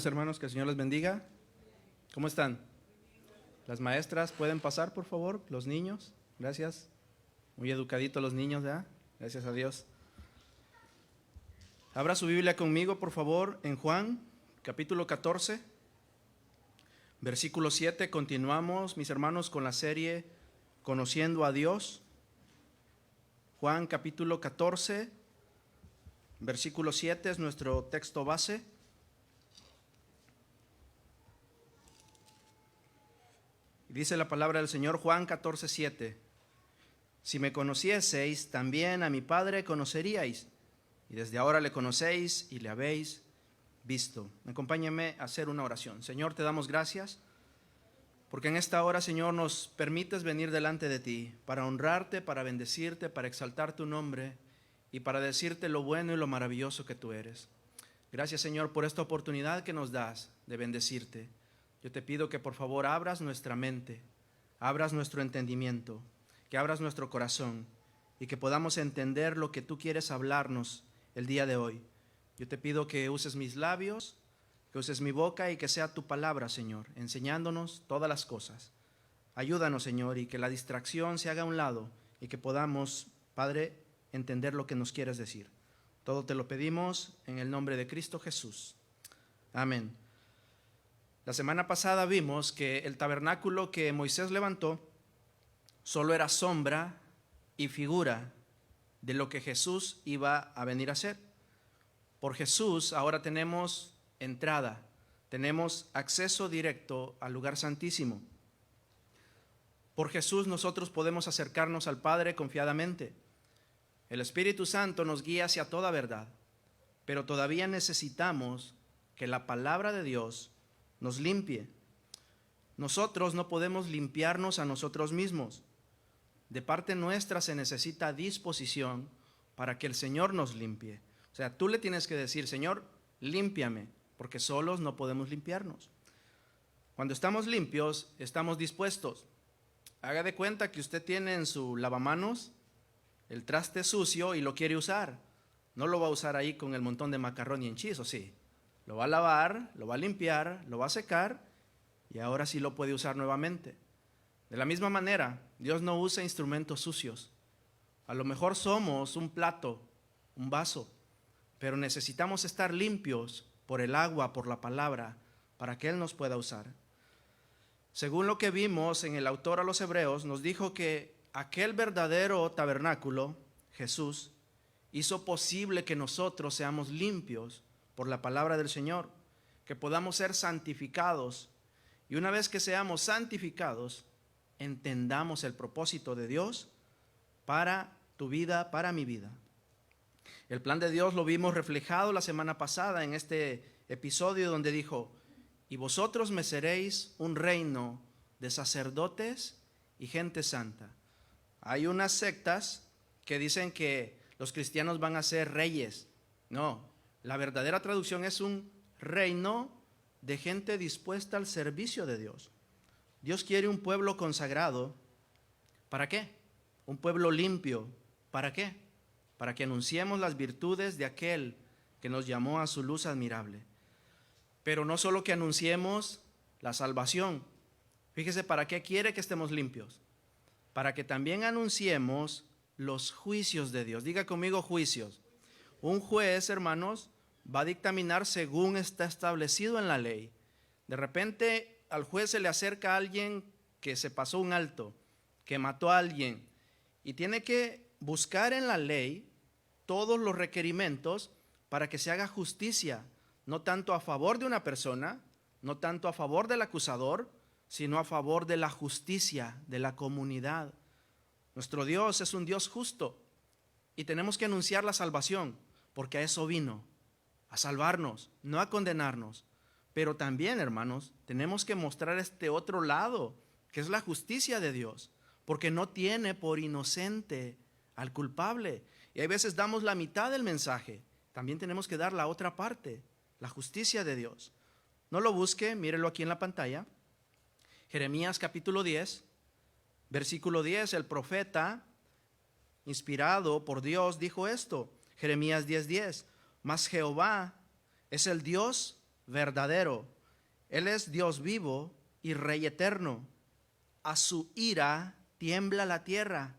tardes, hermanos, que el Señor les bendiga. ¿Cómo están? Las maestras, ¿pueden pasar, por favor? Los niños, gracias. Muy educaditos los niños, ¿verdad? Gracias a Dios. Abra su Biblia conmigo, por favor, en Juan, capítulo 14, versículo 7. Continuamos, mis hermanos, con la serie Conociendo a Dios. Juan, capítulo 14, versículo 7 es nuestro texto base. Dice la palabra del Señor, Juan 14, 7. Si me conocieseis, también a mi Padre conoceríais, y desde ahora le conocéis y le habéis visto. Acompáñame a hacer una oración. Señor, te damos gracias, porque en esta hora, Señor, nos permites venir delante de ti para honrarte, para bendecirte, para exaltar tu nombre y para decirte lo bueno y lo maravilloso que tú eres. Gracias, Señor, por esta oportunidad que nos das de bendecirte. Yo te pido que por favor abras nuestra mente, abras nuestro entendimiento, que abras nuestro corazón y que podamos entender lo que tú quieres hablarnos el día de hoy. Yo te pido que uses mis labios, que uses mi boca y que sea tu palabra, Señor, enseñándonos todas las cosas. Ayúdanos, Señor, y que la distracción se haga a un lado y que podamos, Padre, entender lo que nos quieres decir. Todo te lo pedimos en el nombre de Cristo Jesús. Amén. La semana pasada vimos que el tabernáculo que Moisés levantó solo era sombra y figura de lo que Jesús iba a venir a hacer. Por Jesús ahora tenemos entrada, tenemos acceso directo al lugar santísimo. Por Jesús nosotros podemos acercarnos al Padre confiadamente. El Espíritu Santo nos guía hacia toda verdad, pero todavía necesitamos que la palabra de Dios nos limpie. Nosotros no podemos limpiarnos a nosotros mismos. De parte nuestra se necesita disposición para que el Señor nos limpie. O sea, tú le tienes que decir, Señor, límpiame, porque solos no podemos limpiarnos. Cuando estamos limpios, estamos dispuestos. Haga de cuenta que usted tiene en su lavamanos el traste sucio y lo quiere usar. No lo va a usar ahí con el montón de macarrón y enchizo, sí. Lo va a lavar, lo va a limpiar, lo va a secar y ahora sí lo puede usar nuevamente. De la misma manera, Dios no usa instrumentos sucios. A lo mejor somos un plato, un vaso, pero necesitamos estar limpios por el agua, por la palabra, para que Él nos pueda usar. Según lo que vimos en el autor a los Hebreos, nos dijo que aquel verdadero tabernáculo, Jesús, hizo posible que nosotros seamos limpios por la palabra del Señor, que podamos ser santificados, y una vez que seamos santificados, entendamos el propósito de Dios para tu vida, para mi vida. El plan de Dios lo vimos reflejado la semana pasada en este episodio donde dijo, y vosotros me seréis un reino de sacerdotes y gente santa. Hay unas sectas que dicen que los cristianos van a ser reyes. No, la verdadera traducción es un reino de gente dispuesta al servicio de Dios. Dios quiere un pueblo consagrado. ¿Para qué? Un pueblo limpio. ¿Para qué? Para que anunciemos las virtudes de aquel que nos llamó a su luz admirable. Pero no solo que anunciemos la salvación. Fíjese, ¿para qué quiere que estemos limpios? Para que también anunciemos los juicios de Dios. Diga conmigo, juicios. Un juez, hermanos, va a dictaminar según está establecido en la ley. De repente al juez se le acerca a alguien que se pasó un alto, que mató a alguien, y tiene que buscar en la ley todos los requerimientos para que se haga justicia, no tanto a favor de una persona, no tanto a favor del acusador, sino a favor de la justicia de la comunidad. Nuestro Dios es un Dios justo y tenemos que anunciar la salvación, porque a eso vino, a salvarnos, no a condenarnos. Pero también, hermanos, tenemos que mostrar este otro lado, que es la justicia de Dios, porque no tiene por inocente al culpable. Y hay veces damos la mitad del mensaje, también tenemos que dar la otra parte, la justicia de Dios. No lo busque, mírelo aquí en la pantalla. Jeremías capítulo 10, versículo 10, el profeta, inspirado por Dios, dijo esto. Jeremías 10:10, mas Jehová es el Dios verdadero. Él es Dios vivo y Rey eterno. A su ira tiembla la tierra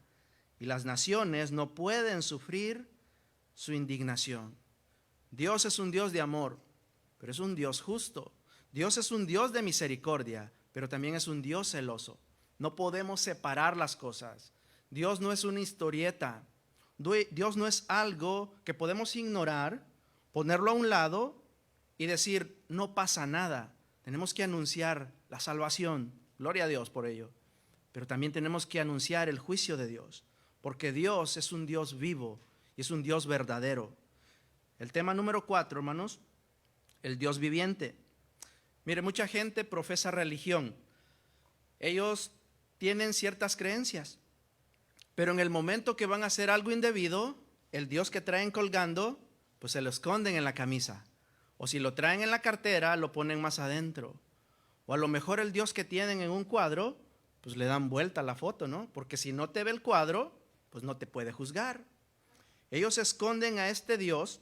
y las naciones no pueden sufrir su indignación. Dios es un Dios de amor, pero es un Dios justo. Dios es un Dios de misericordia, pero también es un Dios celoso. No podemos separar las cosas. Dios no es una historieta. Dios no es algo que podemos ignorar, ponerlo a un lado y decir, no pasa nada. Tenemos que anunciar la salvación. Gloria a Dios por ello. Pero también tenemos que anunciar el juicio de Dios, porque Dios es un Dios vivo y es un Dios verdadero. El tema número 4, hermanos, el Dios viviente. Mire, mucha gente profesa religión. Ellos tienen ciertas creencias, pero en el momento que van a hacer algo indebido, el Dios que traen colgando, pues se lo esconden en la camisa. O si lo traen en la cartera, lo ponen más adentro. O a lo mejor el Dios que tienen en un cuadro, pues le dan vuelta a la foto, ¿no? Porque si no te ve el cuadro, pues no te puede juzgar. Ellos esconden a este Dios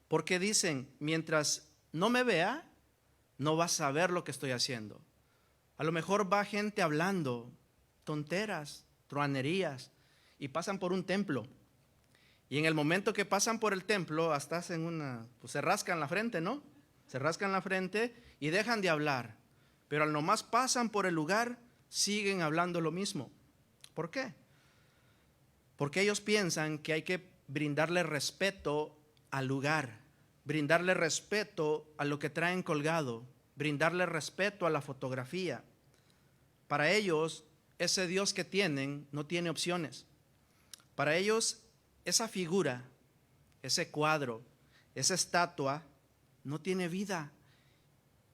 porque dicen, mientras no me vea, no va a saber lo que estoy haciendo. A lo mejor va gente hablando tonteras, truanerías, y pasan por un templo. Y en el momento que pasan por el templo, hasta hacen pues se rascan la frente, ¿no? Se rascan la frente y dejan de hablar. Pero al nomás pasan por el lugar, siguen hablando lo mismo. ¿Por qué? Porque ellos piensan que hay que brindarle respeto al lugar, brindarle respeto a lo que traen colgado, brindarle respeto a la fotografía. Para ellos, ese Dios que tienen no tiene opciones. Para ellos, esa figura, ese cuadro, esa estatua no tiene vida.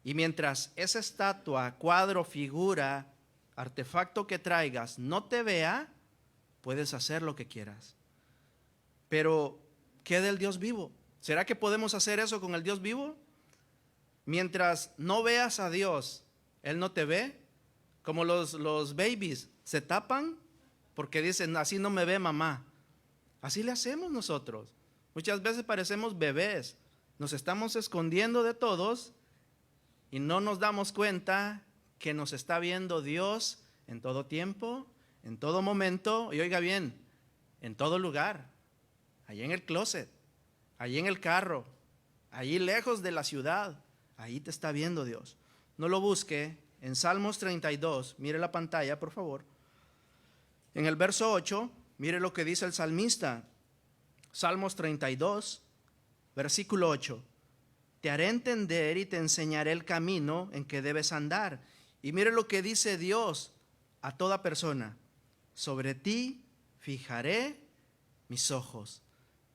Y mientras esa estatua, cuadro, figura, artefacto que traigas no te vea, puedes hacer lo que quieras. Pero, ¿qué del Dios vivo? ¿Será que podemos hacer eso con el Dios vivo? Mientras no veas a Dios, Él no te ve. Como los babies se tapan porque dicen, así no me ve mamá. Así le hacemos nosotros. Muchas veces parecemos bebés. Nos estamos escondiendo de todos y no nos damos cuenta que nos está viendo Dios en todo tiempo, en todo momento, y oiga bien, en todo lugar. Allí en el closet, allí en el carro, allí lejos de la ciudad, ahí te está viendo Dios. No lo busque. En Salmos 32, mire la pantalla por favor. En el verso 8, mire lo que dice el salmista. Salmos 32, versículo 8. Te haré entender y te enseñaré el camino en que debes andar. Y mire lo que dice Dios a toda persona. Sobre ti fijaré mis ojos.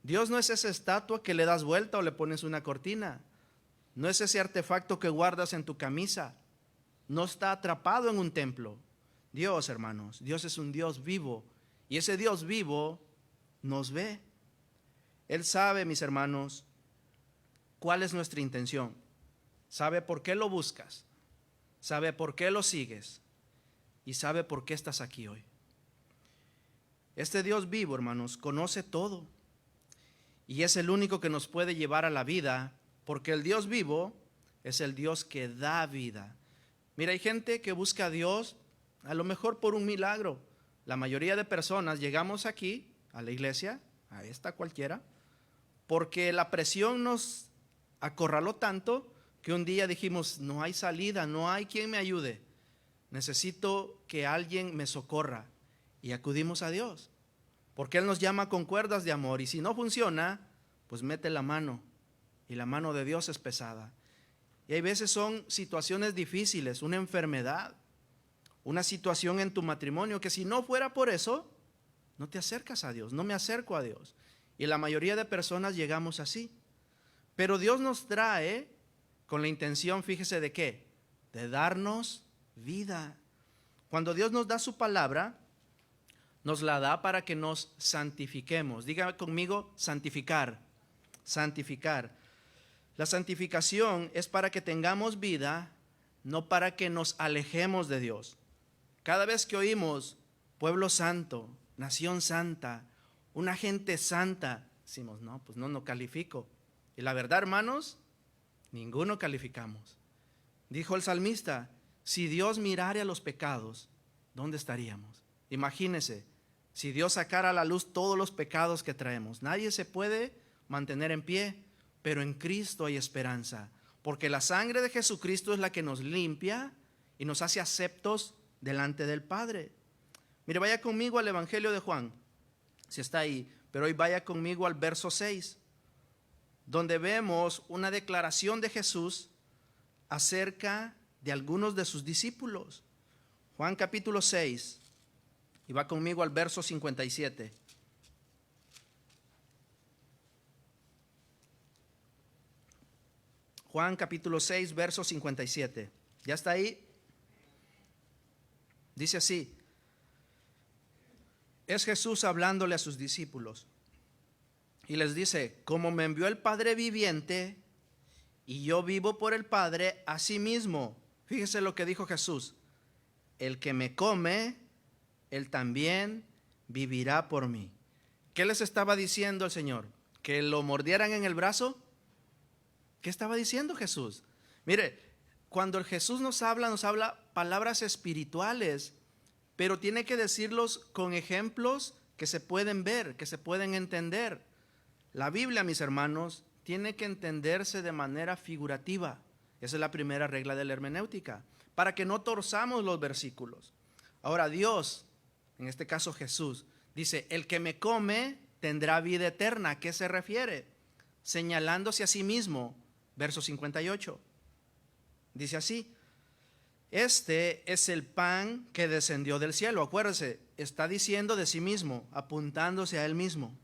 Dios no es esa estatua que le das vuelta o le pones una cortina. No es ese artefacto que guardas en tu camisa. No está atrapado en un templo. Dios, hermanos, Dios es un Dios vivo. Y ese Dios vivo nos ve. Él sabe, mis hermanos, cuál es nuestra intención. Sabe por qué lo buscas. Sabe por qué lo sigues. Y sabe por qué estás aquí hoy. Este Dios vivo, hermanos, conoce todo. Y es el único que nos puede llevar a la vida, porque el Dios vivo es el Dios que da vida. Mira, hay gente que busca a Dios a lo mejor por un milagro. La mayoría de personas llegamos aquí, a la iglesia, a esta cualquiera, porque la presión nos acorraló tanto que un día dijimos, no hay salida, no hay quien me ayude. Necesito que alguien me socorra. Y acudimos a Dios, porque Él nos llama con cuerdas de amor. Y si no funciona, pues mete la mano. Y la mano de Dios es pesada. Y hay veces son situaciones difíciles, una enfermedad, una situación en tu matrimonio, que si no fuera por eso, no te acercas a Dios, no me acerco a Dios. Y la mayoría de personas llegamos así. Pero Dios nos trae con la intención, fíjese de qué, de darnos vida. Cuando Dios nos da su palabra, nos la da para que nos santifiquemos. Dígame conmigo, santificar, santificar. La santificación es para que tengamos vida, no para que nos alejemos de Dios. Cada vez que oímos pueblo santo, nación santa, una gente santa, decimos, no, pues no califico. Y la verdad, hermanos, Ninguno calificamos. Dijo el salmista, si Dios mirare a los pecados, ¿dónde estaríamos? Imagínese, si Dios sacara a la luz todos los pecados que traemos, nadie se puede mantener en pie, pero en Cristo hay esperanza, porque la sangre de Jesucristo es la que nos limpia y nos hace aceptos delante del Padre. Mire, vaya conmigo al Evangelio de Juan, si está ahí, pero hoy vaya conmigo al verso 6, donde vemos una declaración de Jesús acerca de algunos de sus discípulos. Juan capítulo 6, y va conmigo al verso 57. Juan capítulo 6, verso 57. ¿Ya está ahí? Dice así, es Jesús hablándole a sus discípulos y les dice, como me envió el Padre viviente y yo vivo por el Padre, así mismo, fíjese lo que dijo Jesús, el que me come, él también vivirá por mí. ¿Qué les estaba diciendo el Señor? ¿Que lo mordieran en el brazo? ¿Qué estaba diciendo Jesús? Mire, cuando el Jesús nos habla palabras espirituales, pero tiene que decirlos con ejemplos que se pueden ver, que se pueden entender. La Biblia, mis hermanos, tiene que entenderse de manera figurativa. Esa es la primera regla de la hermenéutica, para que no torzamos los versículos. Ahora Dios, en este caso Jesús, dice, el que me come tendrá vida eterna. ¿A qué se refiere? Señalándose a sí mismo, verso 58. Dice así, este es el pan que descendió del cielo. Acuérdese, está diciendo de sí mismo, apuntándose a él mismo.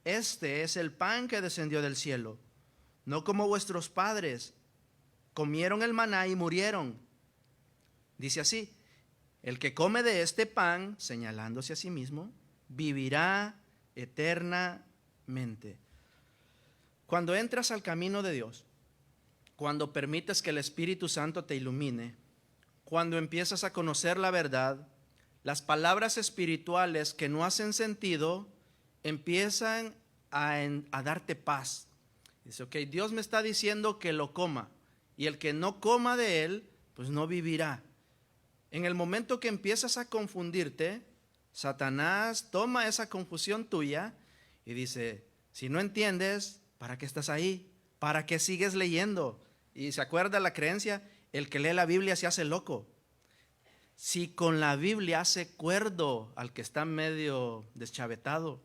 Este es el pan que descendió del cielo, no como vuestros padres comieron el maná y murieron. Dice así, el que come de este pan, señalándose a sí mismo, vivirá eternamente. Cuando entras al camino de Dios, cuando permites que el Espíritu Santo te ilumine, cuando empiezas a conocer la verdad, las palabras espirituales que no hacen sentido empiezan a darte paz. Dice, ok, Dios me está diciendo que lo coma, y el que no coma de él, pues no vivirá. En el momento que empiezas a confundirte, Satanás toma esa confusión tuya y dice, si no entiendes, ¿para qué estás ahí? ¿Para qué sigues leyendo? Y se acuerda la creencia, el que lee la Biblia se hace loco. Si con la Biblia hace cuerdo al que está medio deschavetado.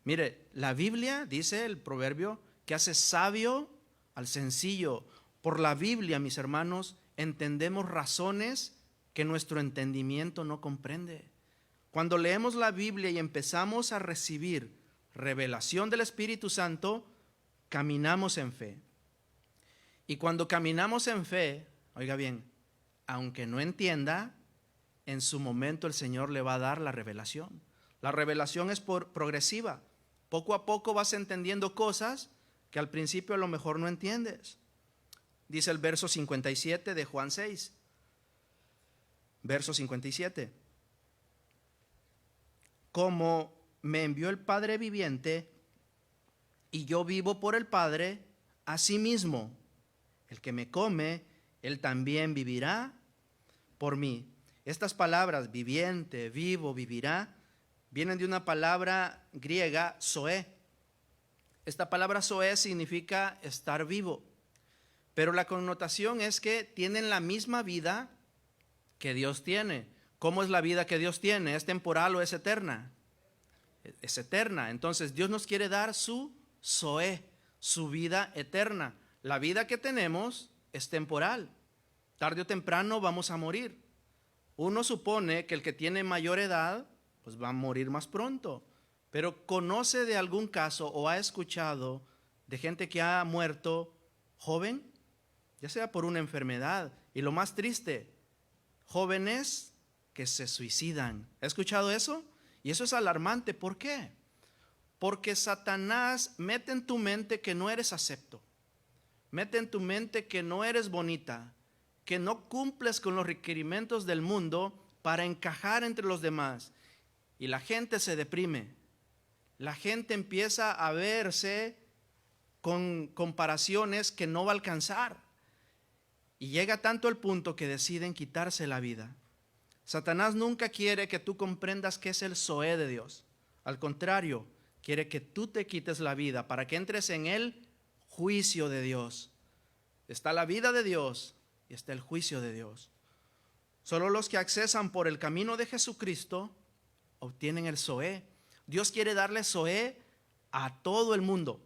Mire, la Biblia, dice el proverbio, que hace sabio al sencillo. Por la Biblia, mis hermanos, entendemos razones que nuestro entendimiento no comprende. Cuando leemos la Biblia y empezamos a recibir revelación del Espíritu Santo, caminamos en fe. Y cuando caminamos en fe, oiga bien, aunque no entienda, en su momento el Señor le va a dar la revelación. La revelación es progresiva. Poco a poco vas entendiendo cosas que al principio a lo mejor no entiendes. Dice el verso 57 de Juan 6. Verso 57. Como me envió el Padre viviente y yo vivo por el Padre, asimismo, el que me come, él también vivirá por mí. Estas palabras, viviente, vivo, vivirá, vienen de una palabra griega, zoé. Esta palabra zoé significa estar vivo, pero la connotación es que tienen la misma vida que Dios tiene. ¿Cómo es la vida que Dios tiene? ¿Es temporal o es eterna? Es eterna. Entonces Dios nos quiere dar su zoé, su vida eterna. La vida que tenemos es temporal. Tarde o temprano vamos a morir. Uno supone que el que tiene mayor edad, pues va a morir más pronto. Pero ¿conoce de algún caso o ha escuchado de gente que ha muerto joven? Ya sea por una enfermedad. Y lo más triste, jóvenes que se suicidan. ¿Ha escuchado eso? Y eso es alarmante. ¿Por qué? Porque Satanás mete en tu mente que no eres acepto. Mete en tu mente que no eres bonita, que no cumples con los requerimientos del mundo para encajar entre los demás. Y la gente se deprime. La gente empieza a verse con comparaciones que no va a alcanzar. Y llega tanto el punto que deciden quitarse la vida. Satanás nunca quiere que tú comprendas qué es el zoé de Dios. Al contrario, quiere que tú te quites la vida para que entres en el juicio de Dios. Está la vida de Dios y está el juicio de Dios. Solo los que accesan por el camino de Jesucristo obtienen el zoé. Dios quiere darle zoé a todo el mundo,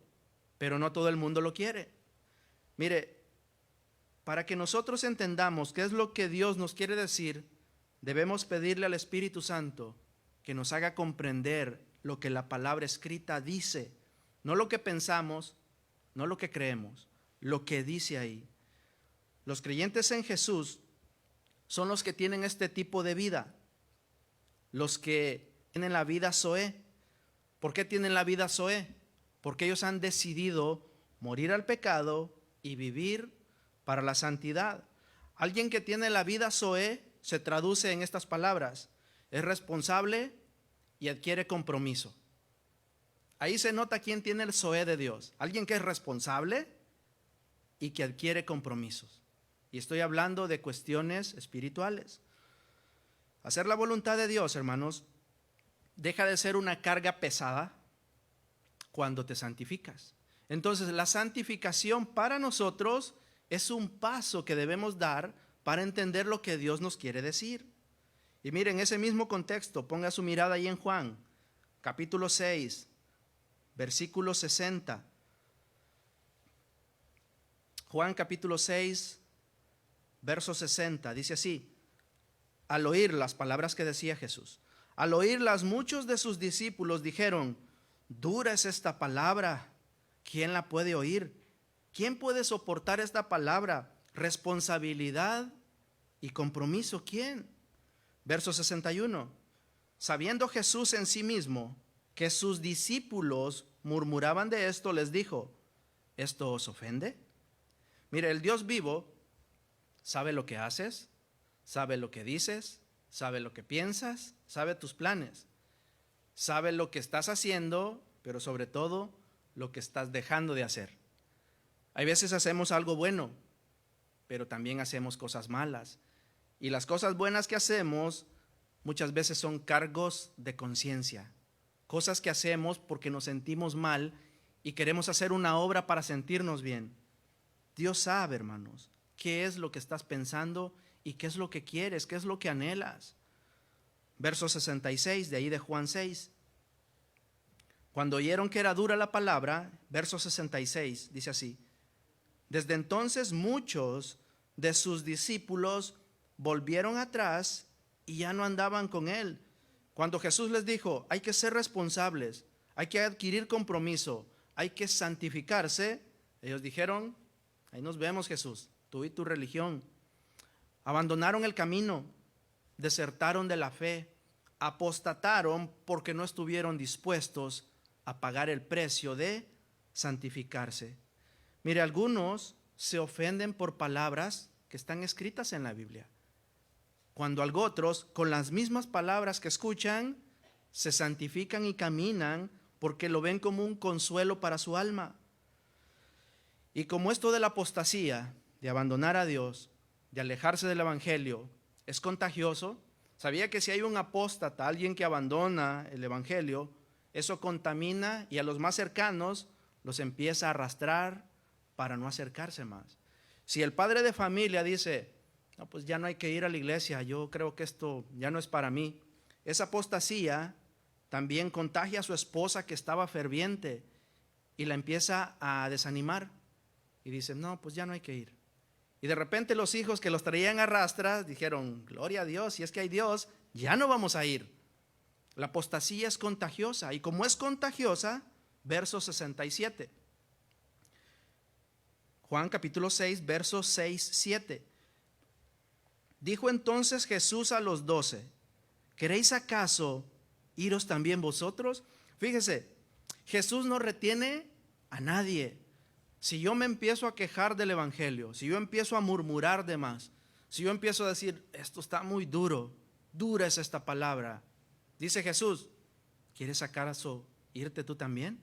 pero no todo el mundo lo quiere. Mire, para que nosotros entendamos qué es lo que Dios nos quiere decir, debemos pedirle al Espíritu Santo que nos haga comprender lo que la palabra escrita dice, no lo que pensamos, no lo que creemos, lo que dice ahí. Los creyentes en Jesús son los que tienen este tipo de vida, los que tienen la vida zoé. ¿Por qué tienen la vida zoé? Porque ellos han decidido morir al pecado y vivir para la santidad. Alguien que tiene la vida zoé se traduce en estas palabras: es responsable y adquiere compromiso. Ahí se nota quién tiene el zoé de Dios. Alguien que es responsable y que adquiere compromisos. Y estoy hablando de cuestiones espirituales. Hacer la voluntad de Dios, hermanos, deja de ser una carga pesada cuando te santificas. Entonces, la santificación para nosotros es un paso que debemos dar para entender lo que Dios nos quiere decir. Y miren, ese mismo contexto, ponga su mirada ahí en Juan, capítulo 6, versículo 60. Juan capítulo 6, verso 60, dice así: al oír las palabras que decía Jesús, al oírlas muchos de sus discípulos dijeron: dura es esta palabra, ¿quién la puede oír? ¿Quién puede soportar esta palabra? Responsabilidad y compromiso, ¿quién? Verso 61, sabiendo Jesús en sí mismo que sus discípulos murmuraban de esto, les dijo: ¿esto os ofende? Mire, el Dios vivo sabe lo que haces, sabe lo que dices, sabe lo que piensas, sabe tus planes, sabe lo que estás haciendo, pero sobre todo lo que estás dejando de hacer. Hay veces hacemos algo bueno, pero también hacemos cosas malas. Y las cosas buenas que hacemos muchas veces son cargos de conciencia, cosas que hacemos porque nos sentimos mal y queremos hacer una obra para sentirnos bien. Dios sabe, hermanos, qué es lo que estás pensando y qué es lo que quieres, qué es lo que anhelas. Verso 66 de ahí de Juan 6. Cuando oyeron que era dura la palabra, verso 66 dice así: desde entonces muchos de sus discípulos volvieron atrás y ya no andaban con él. Cuando Jesús les dijo: hay que ser responsables, hay que adquirir compromiso, hay que santificarse, ellos dijeron: ahí nos vemos, Jesús, tú y tu religión. Abandonaron el camino, desertaron de la fe, apostataron porque no estuvieron dispuestos a pagar el precio de santificarse. Mire, algunos se ofenden por palabras que están escritas en la Biblia, cuando otros, con las mismas palabras que escuchan, se santifican y caminan porque lo ven como un consuelo para su alma. Y como esto de la apostasía, de abandonar a Dios, de alejarse del Evangelio, es contagioso, ¿sabía que si hay un apóstata, alguien que abandona el Evangelio, eso contamina y a los más cercanos los empieza a arrastrar para no acercarse más? Si el padre de familia dice: no, pues ya no hay que ir a la iglesia, yo creo que esto ya no es para mí, esa apostasía también contagia a su esposa que estaba ferviente y la empieza a desanimar y dice: no, pues ya no hay que ir. Y de repente los hijos que los traían a rastras dijeron: gloria a Dios, si es que hay Dios, ya no vamos a ir. La apostasía es contagiosa, y como es contagiosa, verso 67. Juan capítulo 6, versos 6, 7. Dijo entonces Jesús a los 12: ¿queréis acaso iros también vosotros? Fíjese, Jesús no retiene a nadie. Si yo me empiezo a quejar del Evangelio, si yo empiezo a murmurar de más, si yo empiezo a decir: esto está muy duro, dura es esta palabra, dice Jesús: ¿quieres acaso irte tú también?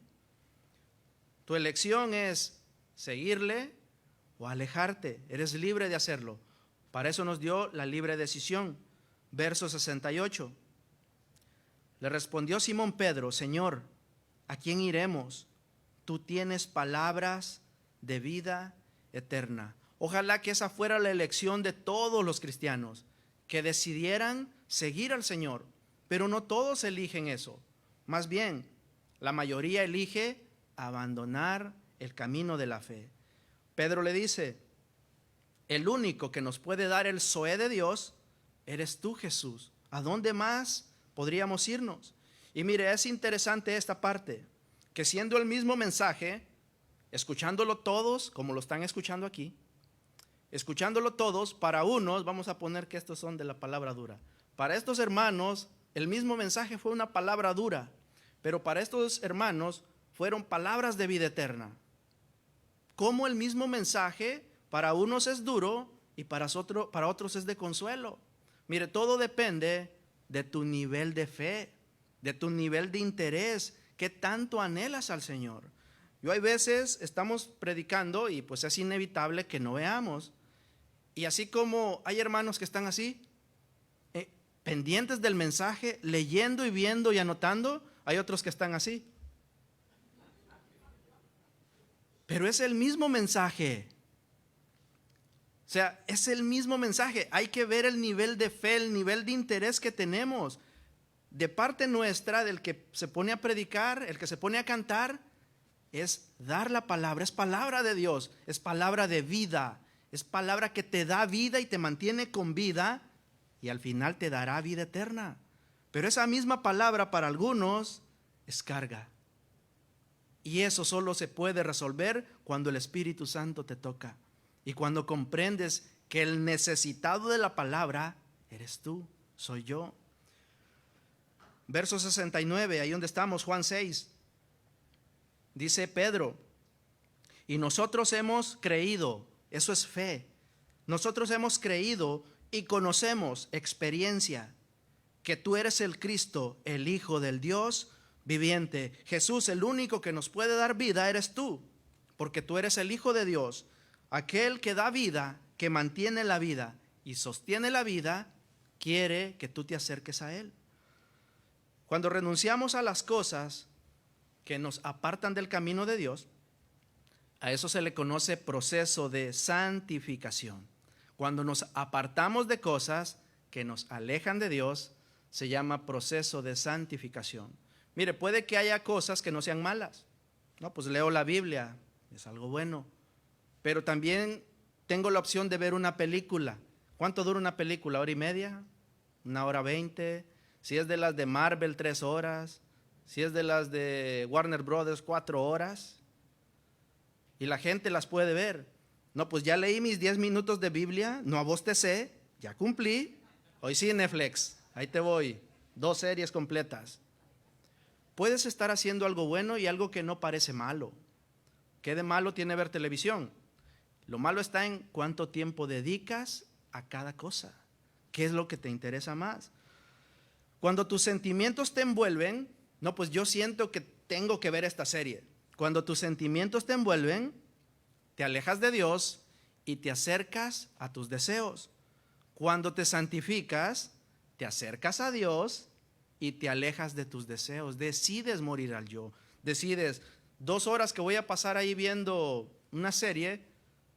Tu elección es seguirle o alejarte. Eres libre de hacerlo. Para eso nos dio la libre decisión. Verso 68. Le respondió Simón Pedro: Señor, ¿a quién iremos? Tú tienes palabras de vida eterna. Ojalá que esa fuera la elección de todos los cristianos, que decidieran seguir al Señor. Pero no todos eligen eso. Más bien, la mayoría elige abandonar el camino de la fe. Pedro le dice: el único que nos puede dar el zoé de Dios eres tú, Jesús. ¿A dónde más podríamos irnos? Y mire, es interesante esta parte, que siendo el mismo mensaje, escuchándolo todos, como lo están escuchando aquí, escuchándolo todos, para unos, vamos a poner que estos son de la palabra dura. Para estos hermanos, el mismo mensaje fue una palabra dura, pero para estos hermanos fueron palabras de vida eterna. Como el mismo mensaje para unos es duro y para otros es de consuelo. Mire, todo depende de tu nivel de fe, de tu nivel de interés, qué tanto anhelas al Señor. Yo hay veces estamos predicando y pues es inevitable que no veamos. Y así como hay hermanos que están así, pendientes del mensaje, leyendo y viendo y anotando, hay otros que están así. Pero es el mismo mensaje. O sea, es el mismo mensaje. Hay que ver el nivel de fe, el nivel de interés que tenemos. De parte nuestra, del que se pone a predicar, el que se pone a cantar, es dar la palabra. Es palabra de Dios, es palabra de vida. Es palabra que te da vida y te mantiene con vida y al final te dará vida eterna. Pero esa misma palabra para algunos es carga. Y eso solo se puede resolver cuando el Espíritu Santo te toca y cuando comprendes que el necesitado de la palabra eres tú, soy yo. Verso 69, ahí donde estamos, Juan 6. Dice Pedro: y nosotros hemos creído, eso es fe. Nosotros hemos creído y conocemos, experiencia, que tú eres el Cristo, el Hijo del Dios viviente. Jesús, el único que nos puede dar vida eres tú, porque tú eres el Hijo de Dios, aquel que da vida, que mantiene la vida y sostiene la vida, quiere que tú te acerques a Él. Cuando renunciamos a las cosas que nos apartan del camino de Dios, a eso se le conoce proceso de santificación. Cuando nos apartamos de cosas que nos alejan de Dios, se llama proceso de santificación. Mire, puede que haya cosas que no sean malas. No, pues leo la Biblia, es algo bueno. Pero también tengo la opción de ver una película. ¿Cuánto dura una película? ¿Hora y media? ¿Una hora 20? Si es de las de Marvel, 3 horas. Si es de las de Warner Brothers, 4 horas. Y la gente las puede ver. No, pues ya leí mis 10 minutos de Biblia, no abostecé, ya cumplí. Hoy sí, Netflix, ahí te voy, 2 series completas. Puedes estar haciendo algo bueno y algo que no parece malo. ¿Qué de malo tiene ver televisión? Lo malo está en cuánto tiempo dedicas a cada cosa. ¿Qué es lo que te interesa más? Cuando tus sentimientos te envuelven, no, pues yo siento que tengo que ver esta serie. Cuando tus sentimientos te envuelven, te alejas de Dios y te acercas a tus deseos. Cuando te santificas, te acercas a Dios y te alejas de tus deseos. Decides morir al yo. Decides 2 horas que voy a pasar ahí viendo una serie,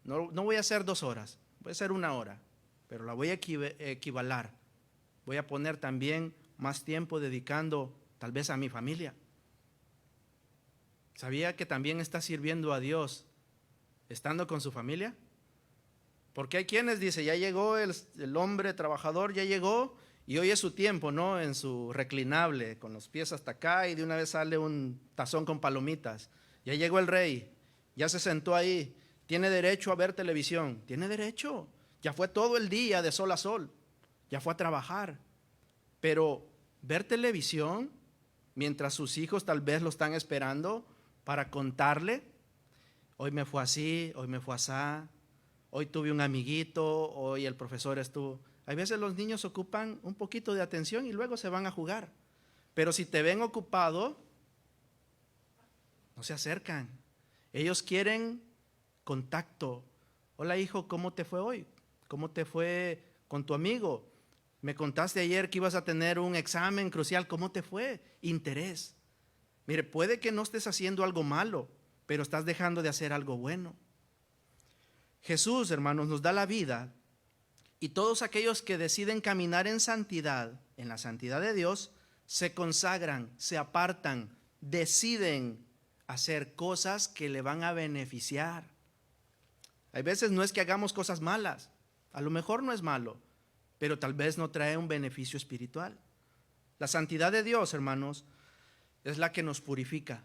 no voy a hacer 2 horas, voy a hacer 1 hora, pero la voy a equivalar. Voy a poner también más tiempo dedicando tal vez a mi familia. ¿Sabía que también está sirviendo a Dios estando con su familia? Porque hay quienes dicen, ya llegó el hombre trabajador, ya llegó y hoy es su tiempo, ¿no? En su reclinable, con los pies hasta acá y de una vez sale un tazón con palomitas. Ya llegó el rey, ya se sentó ahí, tiene derecho a ver televisión, tiene derecho. Ya fue todo el día de sol a sol, ya fue a trabajar. Pero ver televisión mientras sus hijos tal vez lo están esperando para contarle, hoy me fue así, hoy me fue asá, hoy tuve un amiguito, hoy el profesor estuvo. Hay veces los niños ocupan un poquito de atención y luego se van a jugar. Pero si te ven ocupado, no se acercan. Ellos quieren contacto. Hola hijo, ¿cómo te fue hoy? ¿Cómo te fue con tu amigo? Me contaste ayer que ibas a tener un examen crucial. ¿Cómo te fue? Interés. Mire, puede que no estés haciendo algo malo, pero estás dejando de hacer algo bueno. Jesús, hermanos, nos da la vida, y todos aquellos que deciden caminar en santidad, en la santidad de Dios, se consagran, se apartan, deciden hacer cosas que le van a beneficiar. Hay veces no es que hagamos cosas malas, a lo mejor no es malo, pero tal vez no trae un beneficio espiritual. La santidad de Dios, hermanos, es la que nos purifica.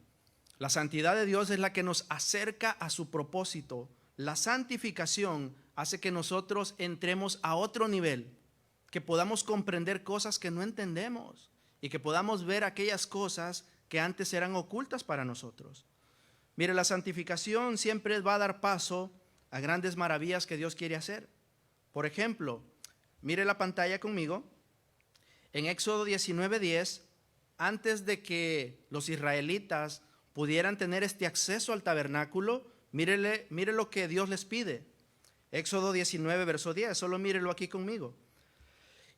La santidad de Dios es la que nos acerca a su propósito. La santificación hace que nosotros entremos a otro nivel, que podamos comprender cosas que no entendemos y que podamos ver aquellas cosas que antes eran ocultas para nosotros. Mire, la santificación siempre va a dar paso a grandes maravillas que Dios quiere hacer. Por ejemplo, mire la pantalla conmigo. En Éxodo 19:10, antes de que los israelitas pudieran tener este acceso al tabernáculo, mire lo que Dios les pide. Éxodo 19, verso 10, solo mírelo aquí conmigo.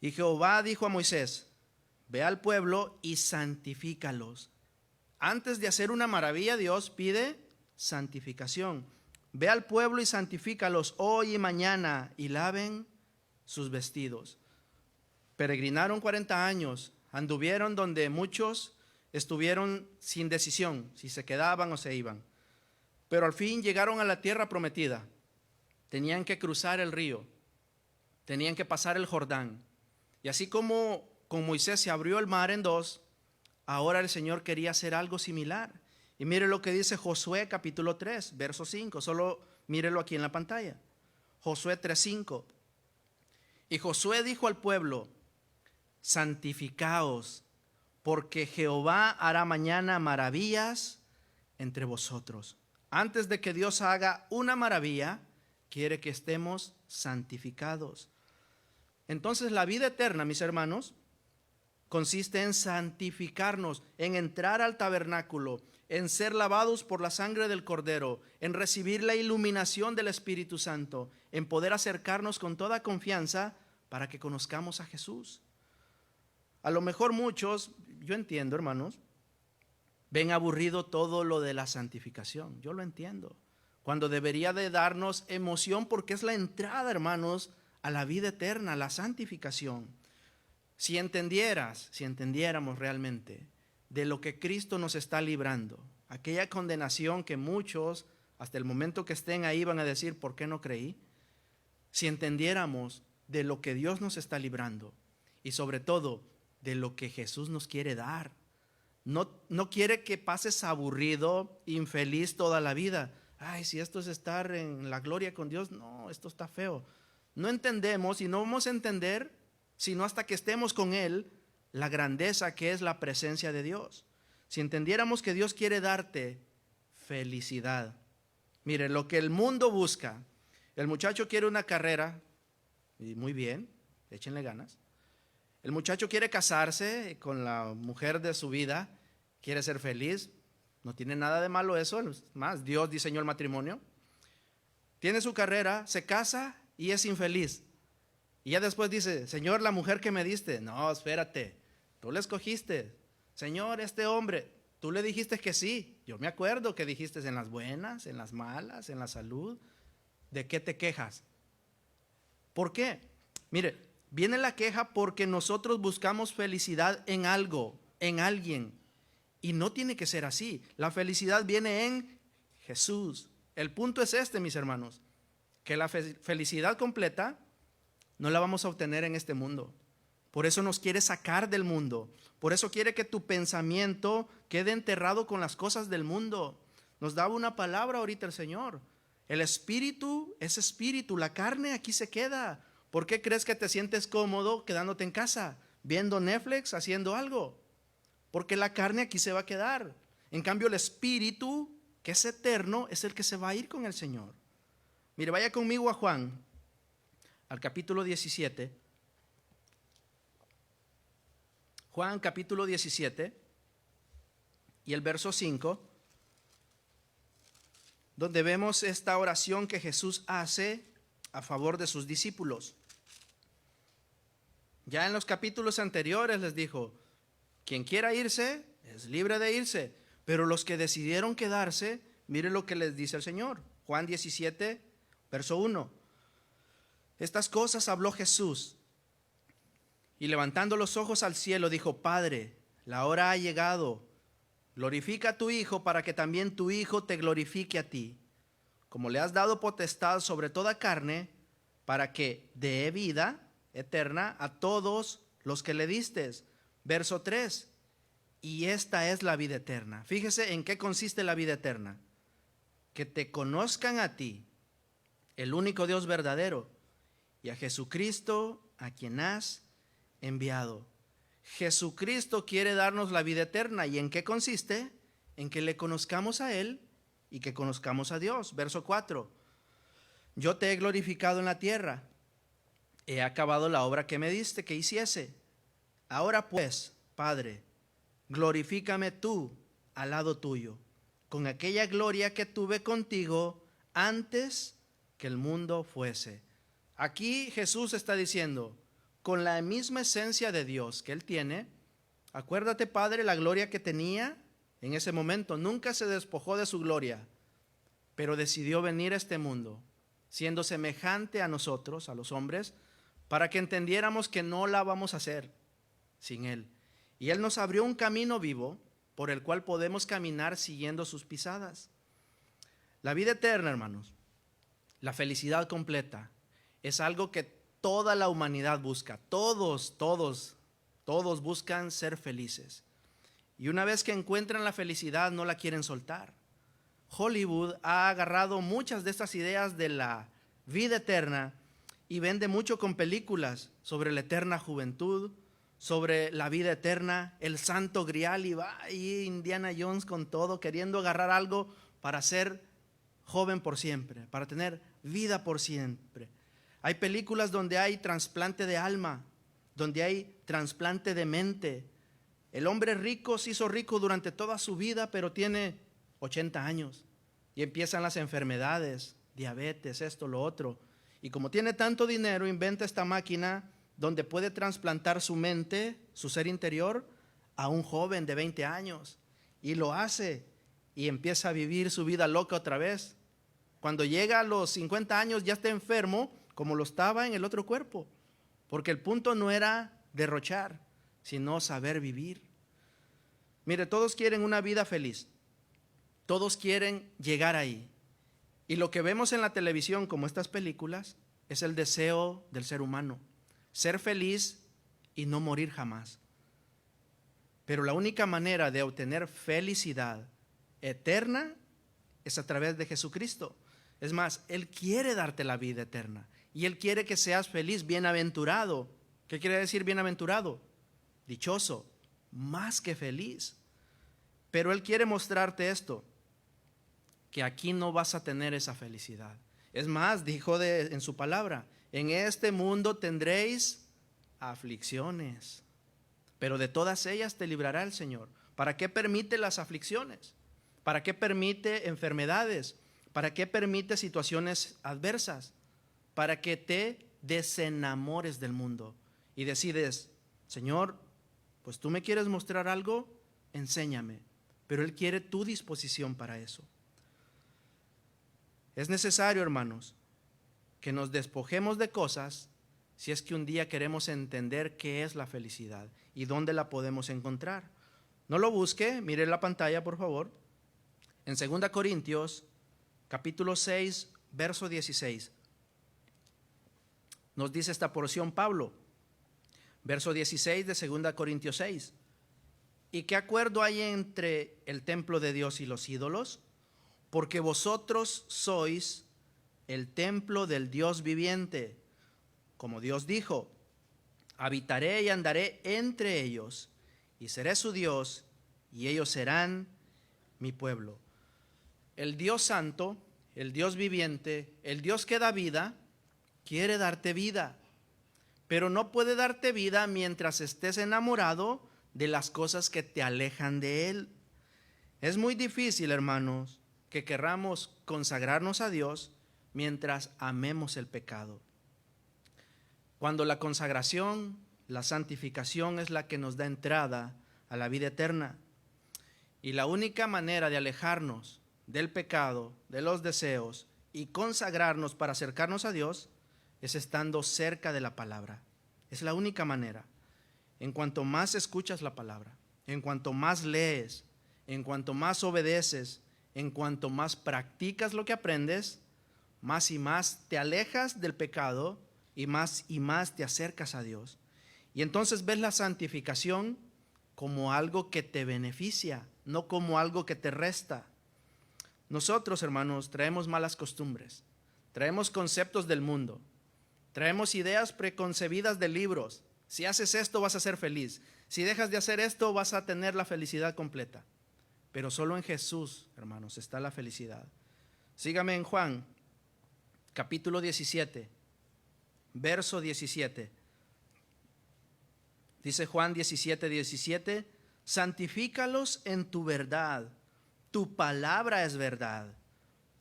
Y Jehová dijo a Moisés: ve al pueblo y santifícalos. Antes de hacer una maravilla, Dios pide santificación. Ve al pueblo y santifícalos hoy y mañana, y laven sus vestidos. Peregrinaron 40 años, anduvieron donde muchos estuvieron sin decisión, si se quedaban o se iban. Pero al fin llegaron a la tierra prometida. Tenían que cruzar el río, tenían que pasar el Jordán. Y así como con Moisés se abrió el mar en dos, ahora el Señor quería hacer algo similar. Y mire lo que dice Josué capítulo 3, verso 5, solo mírelo aquí en la pantalla. Josué 3:5. Y Josué dijo al pueblo: santificaos, porque Jehová hará mañana maravillas entre vosotros. Antes de que Dios haga una maravilla, quiere que estemos santificados. Entonces la vida eterna, mis hermanos, consiste en santificarnos, en entrar al tabernáculo, en ser lavados por la sangre del Cordero, en recibir la iluminación del Espíritu Santo, en poder acercarnos con toda confianza para que conozcamos a Jesús. A lo mejor muchos, yo entiendo, hermanos, ven aburrido todo lo de la santificación. Yo lo entiendo. Cuando debería de darnos emoción, porque es la entrada, hermanos, a la vida eterna, la santificación. Si entendiéramos realmente de lo que Cristo nos está librando, aquella condenación que muchos, hasta el momento que estén ahí, van a decir: ¿por qué no creí? Si entendiéramos de lo que Dios nos está librando, y sobre todo de lo que Jesús nos quiere dar. No quiere que pases aburrido, infeliz toda la vida. Ay, si esto es estar en la gloria con Dios, no, esto está feo. No entendemos, y no vamos a entender sino hasta que estemos con Él, la grandeza que es la presencia de Dios. Si entendiéramos que Dios quiere darte felicidad. Mire, lo que el mundo busca, el muchacho quiere una carrera, y muy bien, échenle ganas. El muchacho quiere casarse con la mujer de su vida, quiere ser feliz, no tiene nada de malo eso, es más, Dios diseñó el matrimonio. Tiene su carrera, se casa y es infeliz. Y ya después dice: Señor, la mujer que me diste, no, espérate, tú la escogiste. Señor, este hombre, tú le dijiste que sí. Yo me acuerdo que dijiste en las buenas, en las malas, en la salud. ¿De qué te quejas? ¿Por qué? Mire, viene la queja porque nosotros buscamos felicidad en algo, en alguien. Y no tiene que ser así. La felicidad viene en Jesús. El punto es este, mis hermanos, que la felicidad completa no la vamos a obtener en este mundo. Por eso nos quiere sacar del mundo. Por eso quiere que tu pensamiento quede enterrado con las cosas del mundo. Nos daba una palabra ahorita el Señor. El espíritu es espíritu, la carne aquí se queda. ¿Por qué crees que te sientes cómodo quedándote en casa, viendo Netflix, haciendo algo? Porque la carne aquí se va a quedar. En cambio, el espíritu, que es eterno, es el que se va a ir con el Señor. Mire, vaya conmigo a Juan, al capítulo 17. Juan capítulo 17 y el verso 5. donde vemos esta oración que Jesús hace a favor de sus discípulos. Ya en los capítulos anteriores les dijo, quien quiera irse es libre de irse, pero los que decidieron quedarse, mire lo que les dice el Señor. Juan 17, verso 1. Estas cosas habló Jesús y levantando los ojos al cielo dijo, Padre, la hora ha llegado, glorifica a tu Hijo para que también tu Hijo te glorifique a ti, como le has dado potestad sobre toda carne, para que dé vida eterna a todos los que le distes. Verso 3, y esta es la vida eterna. Fíjese en qué consiste la vida eterna. Que te conozcan a ti, el único Dios verdadero, y a Jesucristo, a quien has enviado. Jesucristo quiere darnos la vida eterna. ¿Y en qué consiste? En que le conozcamos a Él y que conozcamos a Dios. Verso 4. Yo te he glorificado en la tierra. He acabado la obra que me diste que hiciese. Ahora pues, Padre, glorifícame tú al lado tuyo, con aquella gloria que tuve contigo antes que el mundo fuese. Aquí Jesús está diciendo, con la misma esencia de Dios que Él tiene, acuérdate, Padre, la gloria que tenía en ese momento. Nunca se despojó de su gloria, pero decidió venir a este mundo, siendo semejante a nosotros, a los hombres, para que entendiéramos que no la vamos a hacer sin Él. Y Él nos abrió un camino vivo por el cual podemos caminar siguiendo sus pisadas. La vida eterna, hermanos, la felicidad completa, es algo que toda la humanidad busca. Todos buscan ser felices. Y una vez que encuentran la felicidad, no la quieren soltar. Hollywood ha agarrado muchas de estas ideas de la vida eterna y vende mucho con películas sobre la eterna juventud, sobre la vida eterna, el santo grial, y va ahí Indiana Jones con todo, queriendo agarrar algo para ser joven por siempre, para tener vida por siempre. Hay películas donde hay trasplante de alma, donde hay trasplante de mente. El hombre rico se hizo rico durante toda su vida, pero tiene 80 años y empiezan las enfermedades, diabetes, esto, lo otro. Y como tiene tanto dinero, inventa esta máquina donde puede trasplantar su mente, su ser interior, a un joven de 20 años. Y lo hace y empieza a vivir su vida loca otra vez. Cuando llega a los 50 años ya está enfermo como lo estaba en el otro cuerpo. Porque el punto no era derrochar, sino saber vivir. Mire, todos quieren una vida feliz. Todos quieren llegar ahí. Y lo que vemos en la televisión, como estas películas, es el deseo del ser humano. Ser feliz y no morir jamás. Pero la única manera de obtener felicidad eterna es a través de Jesucristo. Es más, Él quiere darte la vida eterna y Él quiere que seas feliz, bienaventurado. ¿Qué quiere decir bienaventurado? Dichoso, más que feliz. Pero Él quiere mostrarte esto, que aquí no vas a tener esa felicidad. Es más, dijo en su palabra, en este mundo tendréis aflicciones, pero de todas ellas te librará el Señor. ¿Para qué permite las aflicciones? ¿Para qué permite enfermedades? ¿Para qué permite situaciones adversas? Para que te desenamores del mundo y decides, Señor, pues tú me quieres mostrar algo, enséñame. Pero Él quiere tu disposición para eso. Es necesario, hermanos, que nos despojemos de cosas si es que un día queremos entender qué es la felicidad y dónde la podemos encontrar. No lo busque, mire la pantalla, por favor. En 2 Corintios, capítulo 6, verso 16. Nos dice esta porción Pablo, verso 16 de 2 Corintios 6. ¿Y qué acuerdo hay entre el templo de Dios y los ídolos? Porque vosotros sois el templo del Dios viviente. Como Dios dijo, habitaré y andaré entre ellos, y seré su Dios, y ellos serán mi pueblo. El Dios santo, el Dios viviente, el Dios que da vida, quiere darte vida, pero no puede darte vida mientras estés enamorado de las cosas que te alejan de Él. Es muy difícil, hermanos, que querramos consagrarnos a Dios mientras amemos el pecado. Cuando la consagración, la santificación es la que nos da entrada a la vida eterna. Y la única manera de alejarnos del pecado, de los deseos y consagrarnos para acercarnos a Dios es estando cerca de la palabra. Es la única manera. En cuanto más escuchas la palabra, en cuanto más lees, en cuanto más obedeces, en cuanto más practicas lo que aprendes, más y más te alejas del pecado y más te acercas a Dios. Y entonces ves la santificación como algo que te beneficia, no como algo que te resta. Nosotros, hermanos, traemos malas costumbres, traemos conceptos del mundo, traemos ideas preconcebidas de libros. Si haces esto vas a ser feliz, si dejas de hacer esto vas a tener la felicidad completa. Pero solo en Jesús, hermanos, está la felicidad. Sígame en Juan, capítulo 17, verso 17. Dice Juan 17:17, santifícalos en tu verdad, tu palabra es verdad.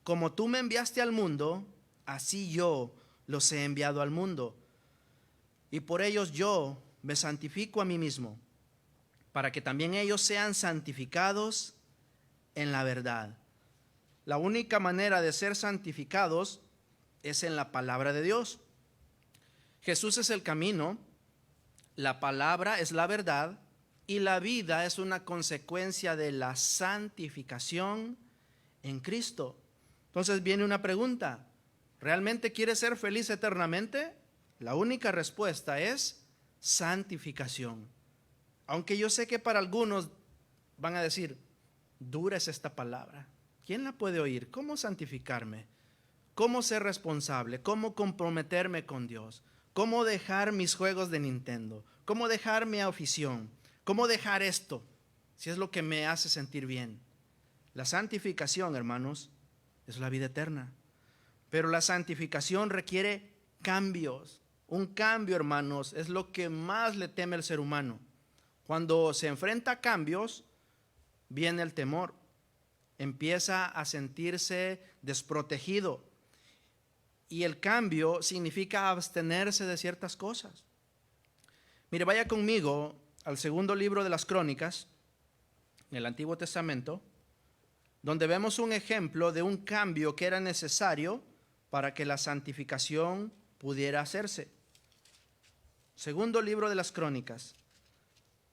Como tú me enviaste al mundo, así yo los he enviado al mundo. Y por ellos yo me santifico a mí mismo, para que también ellos sean santificados en la verdad. La única manera de ser santificados es en la palabra de Dios. Jesús es el camino, la palabra es la verdad y la vida es una consecuencia de la santificación en Cristo. Entonces viene una pregunta: ¿realmente quieres ser feliz eternamente? La única respuesta es santificación. Aunque yo sé que para algunos van a decir, dura es esta palabra, ¿quién la puede oír? ¿Cómo santificarme? ¿Cómo ser responsable? ¿Cómo comprometerme con Dios? ¿Cómo dejar mis juegos de Nintendo? ¿Cómo dejar mi afición? ¿Cómo dejar esto? Si es lo que me hace sentir bien. La santificación, hermanos, es la vida eterna. Pero la santificación requiere cambios. Un cambio, hermanos, es lo que más le teme el ser humano. Cuando se enfrenta a cambios, viene el temor. Empieza a sentirse desprotegido. Y el cambio significa abstenerse de ciertas cosas. Mire, vaya conmigo al segundo libro de las Crónicas, en el Antiguo Testamento, donde vemos un ejemplo de un cambio que era necesario para que la santificación pudiera hacerse. Segundo libro de las Crónicas,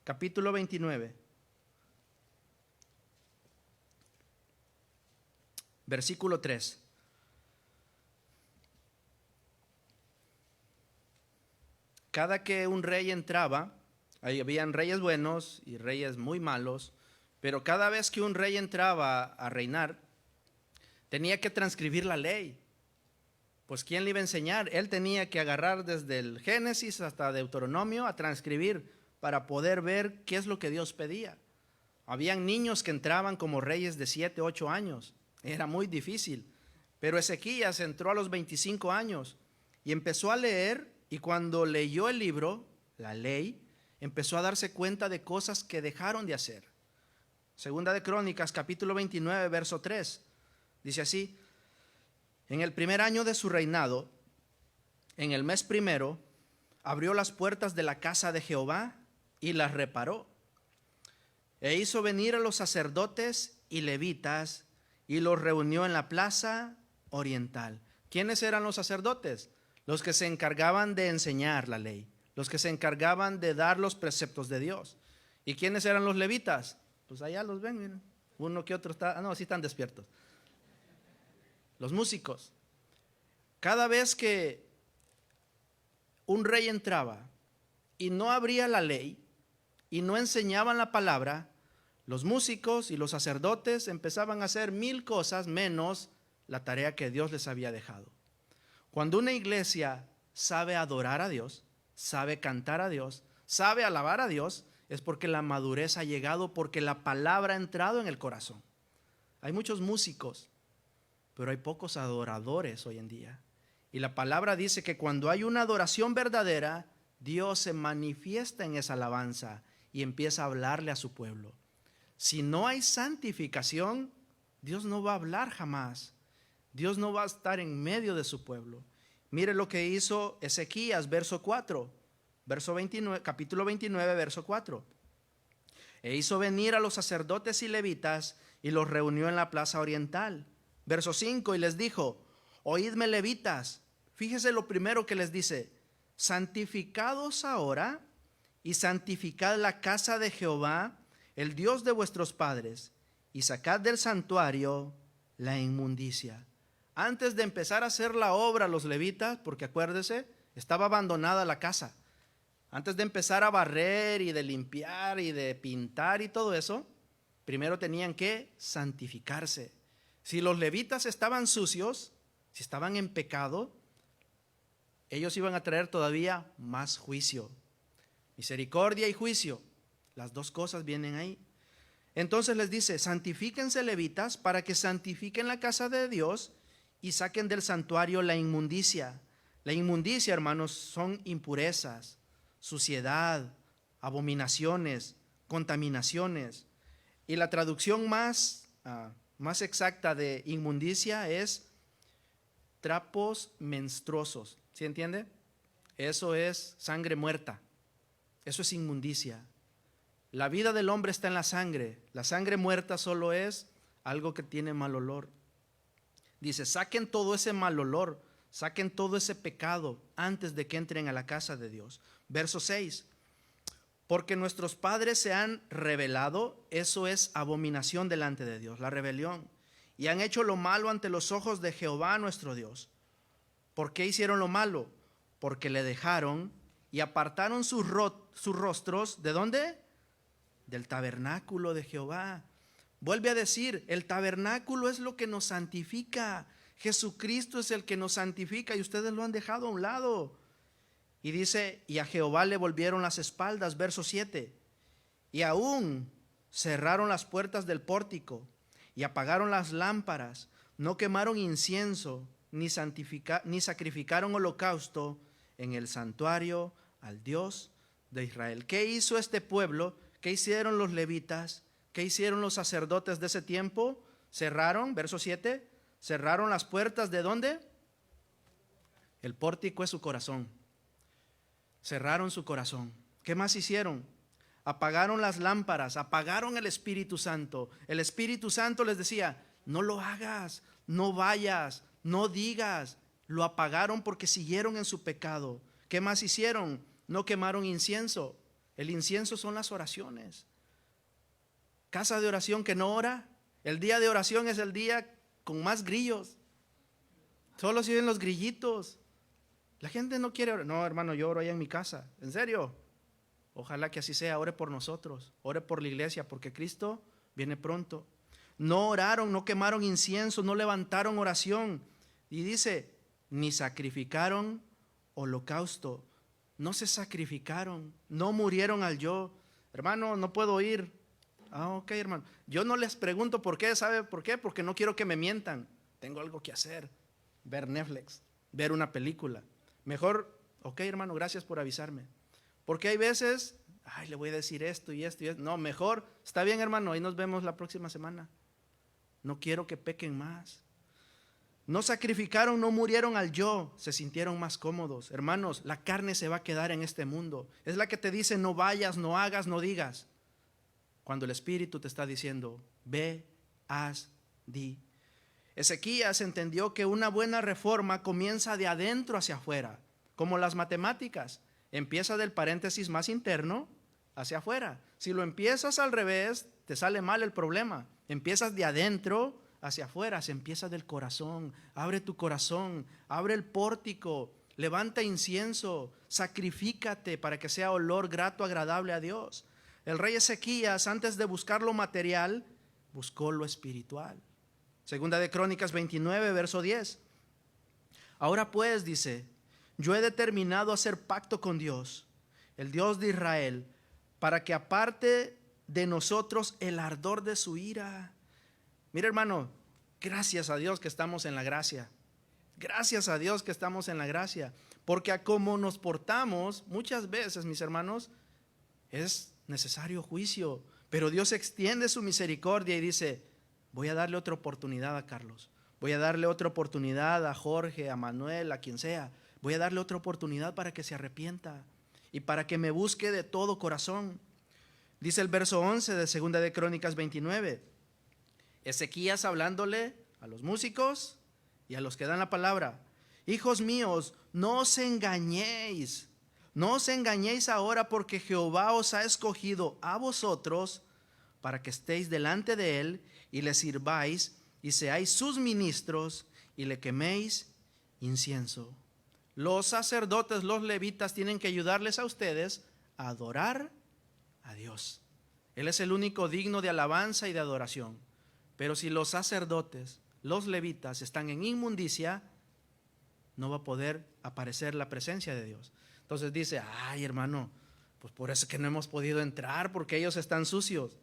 capítulo 29, versículo 3. Cada que un rey entraba, ahí habían reyes buenos y reyes muy malos, pero cada vez que un rey entraba a reinar, tenía que transcribir la ley. Pues ¿quién le iba a enseñar? Él tenía que agarrar desde el Génesis hasta Deuteronomio a transcribir para poder ver qué es lo que Dios pedía. Habían niños que entraban como reyes de 7, 8 años. Era muy difícil. Pero Ezequías entró a los 25 años y empezó a leer, y cuando leyó el libro, la ley, empezó a darse cuenta de cosas que dejaron de hacer. Segunda de Crónicas, capítulo 29, verso 3. Dice así: en el primer año de su reinado, en el mes primero, abrió las puertas de la casa de Jehová y las reparó. E hizo venir a los sacerdotes y levitas y los reunió en la plaza oriental. ¿Quiénes eran los sacerdotes? Los que se encargaban de enseñar la ley, los que se encargaban de dar los preceptos de Dios. ¿Y quiénes eran los levitas? Pues allá los ven, miren. Uno que otro está, no, sí están despiertos. Los músicos. Cada vez que un rey entraba y no abría la ley y no enseñaban la palabra, los músicos y los sacerdotes empezaban a hacer 1000 cosas menos la tarea que Dios les había dejado. Cuando una iglesia sabe adorar a Dios, sabe cantar a Dios, sabe alabar a Dios, es porque la madurez ha llegado, porque la palabra ha entrado en el corazón. Hay muchos músicos, pero hay pocos adoradores hoy en día. Y la palabra dice que cuando hay una adoración verdadera, Dios se manifiesta en esa alabanza y empieza a hablarle a su pueblo. Si no hay santificación, Dios no va a hablar jamás. Dios no va a estar en medio de su pueblo. Mire lo que hizo Ezequías, verso 4, verso 29, capítulo 29, verso 4. E hizo venir a los sacerdotes y levitas y los reunió en la plaza oriental. Verso 5, y les dijo: oídme, levitas. Fíjese lo primero que les dice: santificados ahora y santificad la casa de Jehová, el Dios de vuestros padres, y sacad del santuario la inmundicia. Antes de empezar a hacer la obra los levitas, porque acuérdese, estaba abandonada la casa. Antes de empezar a barrer y de limpiar y de pintar y todo eso, primero tenían que santificarse. Si los levitas estaban sucios, si estaban en pecado, ellos iban a traer todavía más juicio. Misericordia y juicio, las dos cosas vienen ahí. Entonces les dice: santifíquense, levitas, para que santifiquen la casa de Dios y saquen del santuario la inmundicia. La inmundicia, hermanos, son impurezas, suciedad, abominaciones, contaminaciones. Y la traducción más exacta de inmundicia es trapos menstruosos. ¿Sí entiende? Eso es sangre muerta. Eso es inmundicia. La vida del hombre está en la sangre. La sangre muerta solo es algo que tiene mal olor. Dice: saquen todo ese mal olor, saquen todo ese pecado antes de que entren a la casa de Dios. Verso 6. Porque nuestros padres se han rebelado, eso es abominación delante de Dios, la rebelión, y han hecho lo malo ante los ojos de Jehová nuestro Dios. ¿Por qué hicieron lo malo? Porque le dejaron y apartaron sus rostros. ¿De dónde? Del tabernáculo de Jehová. Vuelve a decir: el tabernáculo es lo que nos santifica. Jesucristo es el que nos santifica y ustedes lo han dejado a un lado. Y dice: y a Jehová le volvieron las espaldas. Verso 7. Y aún cerraron las puertas del pórtico y apagaron las lámparas. No quemaron incienso ni sacrificaron holocausto en el santuario al Dios de Israel. ¿Qué hizo este pueblo? ¿Qué hicieron los levitas? ¿Qué hicieron los sacerdotes de ese tiempo? Cerraron, verso 7, cerraron las puertas. ¿De dónde? El pórtico es su corazón. Cerraron su corazón. ¿Qué más hicieron? Apagaron las lámparas, apagaron el Espíritu Santo. El Espíritu Santo les decía: no lo hagas, no vayas, no digas. Lo apagaron porque siguieron en su pecado. ¿Qué más hicieron? No quemaron incienso. El incienso son las oraciones. Casa de oración que no ora. El día de oración es el día con más grillos. Solo se oyen los grillitos. La gente no quiere orar. No, hermano, yo oro allá en mi casa. ¿En serio? Ojalá que así sea. Ore por nosotros, ore por la iglesia, porque Cristo viene pronto. No oraron, no quemaron incienso, no levantaron oración. Y dice: ni sacrificaron holocausto. No se sacrificaron, no murieron al yo. Hermano, no puedo ir. Ok, hermano. Yo no les pregunto por qué. ¿Sabe por qué? Porque no quiero que me mientan. Tengo algo que hacer. Ver Netflix, ver una película. Mejor, ok, hermano, gracias por avisarme. Porque hay veces, le voy a decir esto y esto y esto. No, mejor, está bien, hermano, ahí nos vemos la próxima semana. No quiero que pequen más. No sacrificaron, no murieron al yo, se sintieron más cómodos. Hermanos, la carne se va a quedar en este mundo. Es la que te dice: no vayas, no hagas, no digas. Cuando el Espíritu te está diciendo: ve, haz, di. Ezequías entendió que una buena reforma comienza de adentro hacia afuera, como las matemáticas. Empieza del paréntesis más interno hacia afuera. Si lo empiezas al revés, te sale mal el problema. Empiezas de adentro hacia afuera, se empieza del corazón. Abre tu corazón, abre el pórtico, levanta incienso, sacrifícate para que sea olor grato, agradable a Dios. El rey Ezequías, antes de buscar lo material, buscó lo espiritual. Segunda de Crónicas 29, verso 10. Ahora pues, dice: yo he determinado hacer pacto con Dios, el Dios de Israel, para que aparte de nosotros el ardor de su ira. Mira, hermano, gracias a Dios que estamos en la gracia. Gracias a Dios que estamos en la gracia. Porque a cómo nos portamos, muchas veces, mis hermanos, es necesario juicio. Pero Dios extiende su misericordia y dice: voy a darle otra oportunidad a Carlos, voy a darle otra oportunidad a Jorge, a Manuel, a quien sea. Voy a darle otra oportunidad para que se arrepienta y para que me busque de todo corazón. Dice el verso 11 de 2 de Crónicas 29. Ezequías hablándole a los músicos y a los que dan la palabra: hijos míos, no os engañéis, no os engañéis ahora, porque Jehová os ha escogido a vosotros para que estéis delante de él y le sirváis y seáis sus ministros y le queméis incienso. Los sacerdotes, los levitas, tienen que ayudarles a ustedes a adorar a Dios. Él es el único digno de alabanza y de adoración. Pero si los sacerdotes, los levitas, están en inmundicia, no va a poder aparecer la presencia de Dios. Entonces dice: ay, hermano, pues por eso es que no hemos podido entrar, porque ellos están sucios.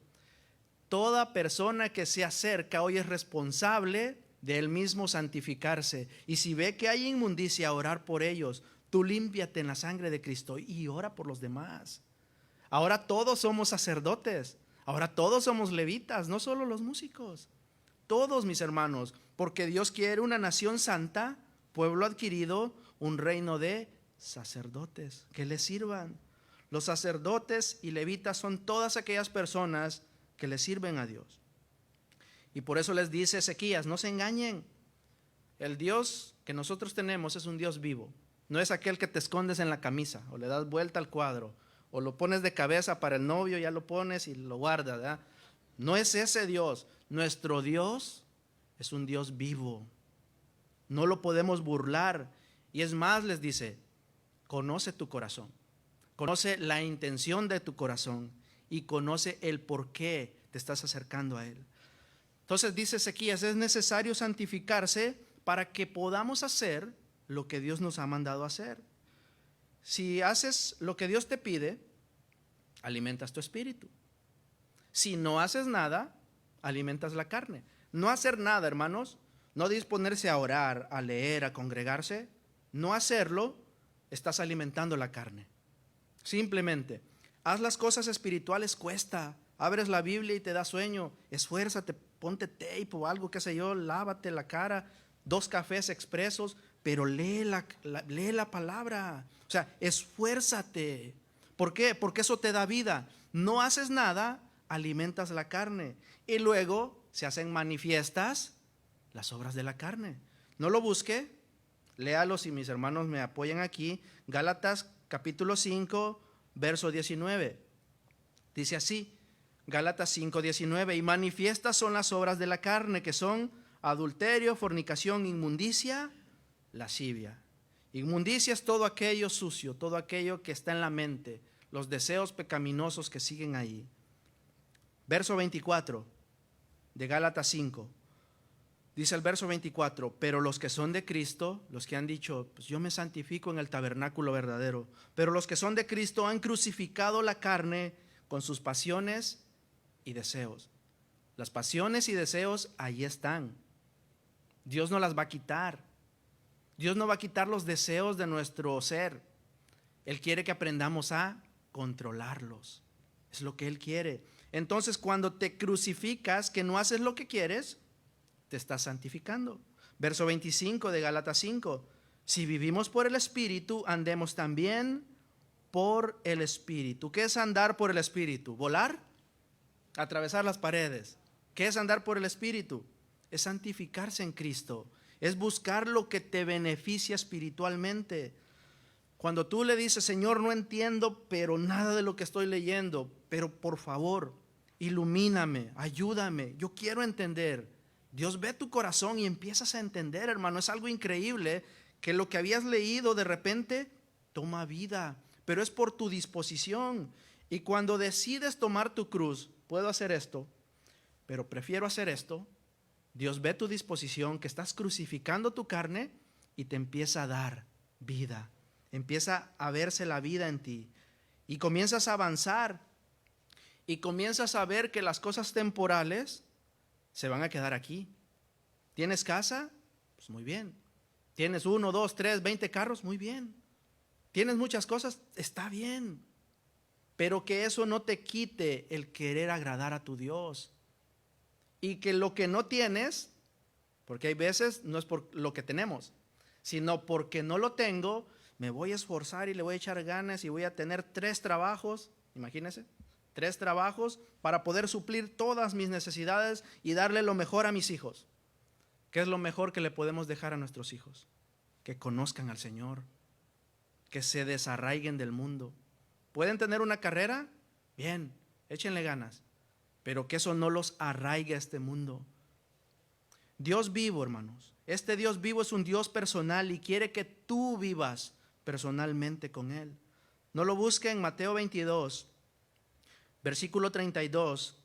Toda persona que se acerca hoy es responsable de él mismo santificarse. Y si ve que hay inmundicia, orar por ellos. Tú límpiate en la sangre de Cristo y ora por los demás. Ahora todos somos sacerdotes. Ahora todos somos levitas, no solo los músicos. Todos, mis hermanos, porque Dios quiere una nación santa, pueblo adquirido, un reino de sacerdotes que le sirvan. Los sacerdotes y levitas son todas aquellas personas que le sirven a Dios. Y por eso les dice Ezequías: no se engañen. El Dios que nosotros tenemos es un Dios vivo. No es aquel que te escondes en la camisa o le das vuelta al cuadro o lo pones de cabeza para el novio, ya lo pones y lo guardas, ¿verdad? No es ese Dios. Nuestro Dios es un Dios vivo. No lo podemos burlar. Y es más, les dice: conoce tu corazón, conoce la intención de tu corazón y conoce el por qué te estás acercando a Él. Entonces dice Ezequías: es necesario santificarse para que podamos hacer lo que Dios nos ha mandado a hacer. Si haces lo que Dios te pide, alimentas tu espíritu. Si no haces nada, alimentas la carne. No hacer nada, hermanos, no disponerse a orar, a leer, a congregarse, no hacerlo, estás alimentando la carne. Simplemente, haz las cosas espirituales, cuesta. Abres la Biblia y te da sueño, esfuérzate, ponte tape o algo, qué sé yo, lávate la cara, 2 cafés expresos, pero lee la palabra. O sea, esfuérzate. ¿Por qué? Porque eso te da vida. No haces nada, alimentas la carne. Y luego se hacen manifiestas las obras de la carne. No lo busque, léalo si mis hermanos me apoyan aquí. Gálatas capítulo 5, verso 19. Dice así, Gálatas 5:19: y manifiestas son las obras de la carne, que son adulterio, fornicación, inmundicia, lascivia. Inmundicia es todo aquello sucio, todo aquello que está en la mente, los deseos pecaminosos que siguen ahí. Verso 24 de Gálatas 5. Dice el verso 24: pero los que son de Cristo, los que han dicho, pues yo me santifico en el tabernáculo verdadero, pero los que son de Cristo han crucificado la carne con sus pasiones y deseos. Las pasiones y deseos ahí están. Dios no las va a quitar. Dios no va a quitar los deseos de nuestro ser. Él quiere que aprendamos a controlarlos. Es lo que Él quiere. Entonces, cuando te crucificas, que no haces lo que quieres, te estás santificando. Verso 25 de Gálatas 5: si vivimos por el Espíritu, andemos también por el Espíritu. ¿Qué es andar por el Espíritu? ¿Volar? ¿Atravesar las paredes? ¿Qué es andar por el Espíritu? Es santificarse en Cristo. Es buscar lo que te beneficia espiritualmente. Cuando tú le dices: Señor, no entiendo, pero nada de lo que estoy leyendo, pero por favor, ilumíname, ayúdame, yo quiero entender. Dios ve tu corazón y empiezas a entender, hermano. Es algo increíble que lo que habías leído de repente toma vida, pero es por tu disposición. Y cuando decides tomar tu cruz, puedo hacer esto, pero prefiero hacer esto. Dios ve tu disposición, que estás crucificando tu carne, y te empieza a dar vida. Empieza a verse la vida en ti. Y comienzas a avanzar. Y comienzas a ver que las cosas temporales se van a quedar aquí. ¿Tienes casa? Pues muy bien. ¿Tienes 1, 2, 3, 20 carros? Muy bien. ¿Tienes muchas cosas? Está bien. Pero que eso no te quite el querer agradar a tu Dios. y que lo que no tienes, porque hay veces no es por lo que tenemos, sino porque no lo tengo, me voy a esforzar y le voy a echar ganas y voy a tener 3 trabajos, imagínense, 3 trabajos para poder suplir todas mis necesidades y darle lo mejor a mis hijos. ¿Qué es lo mejor que le podemos dejar a nuestros hijos? Que conozcan al Señor, que se desarraiguen del mundo. ¿Pueden tener una carrera? Bien, échenle ganas, pero que eso no los arraigue a este mundo. Dios vivo, hermanos, este Dios vivo es un Dios personal y quiere que tú vivas personalmente con Él. No lo busque en Mateo 22, versículo 32.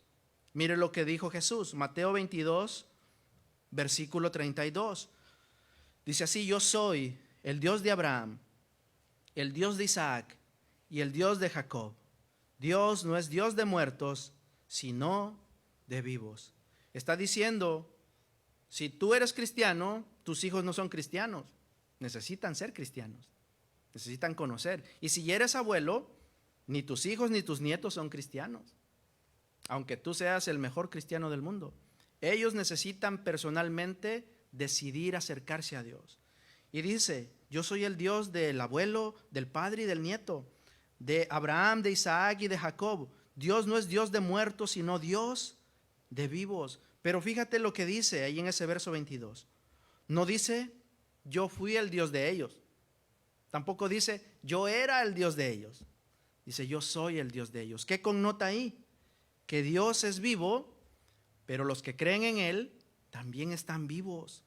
Mire lo que dijo Jesús, Mateo 22, versículo 32. Dice así: yo soy el Dios de Abraham, el Dios de Isaac y el Dios de Jacob. Dios no es Dios de muertos, sino de vivos. Está diciendo, si tú eres cristiano, tus hijos no son cristianos, necesitan ser cristianos, necesitan conocer. Y si eres abuelo, ni tus hijos ni tus nietos son cristianos, aunque tú seas el mejor cristiano del mundo. Ellos necesitan personalmente decidir acercarse a Dios. Y dice, yo soy el Dios del abuelo, del padre y del nieto, de Abraham, de Isaac y de Jacob. Dios no es Dios de muertos, sino Dios de vivos. Pero fíjate lo que dice ahí en ese verso 22. No dice, yo fui el Dios de ellos. Tampoco dice, yo era el Dios de ellos. Dice, yo soy el Dios de ellos. ¿Qué connota ahí? Que Dios es vivo, pero los que creen en Él también están vivos.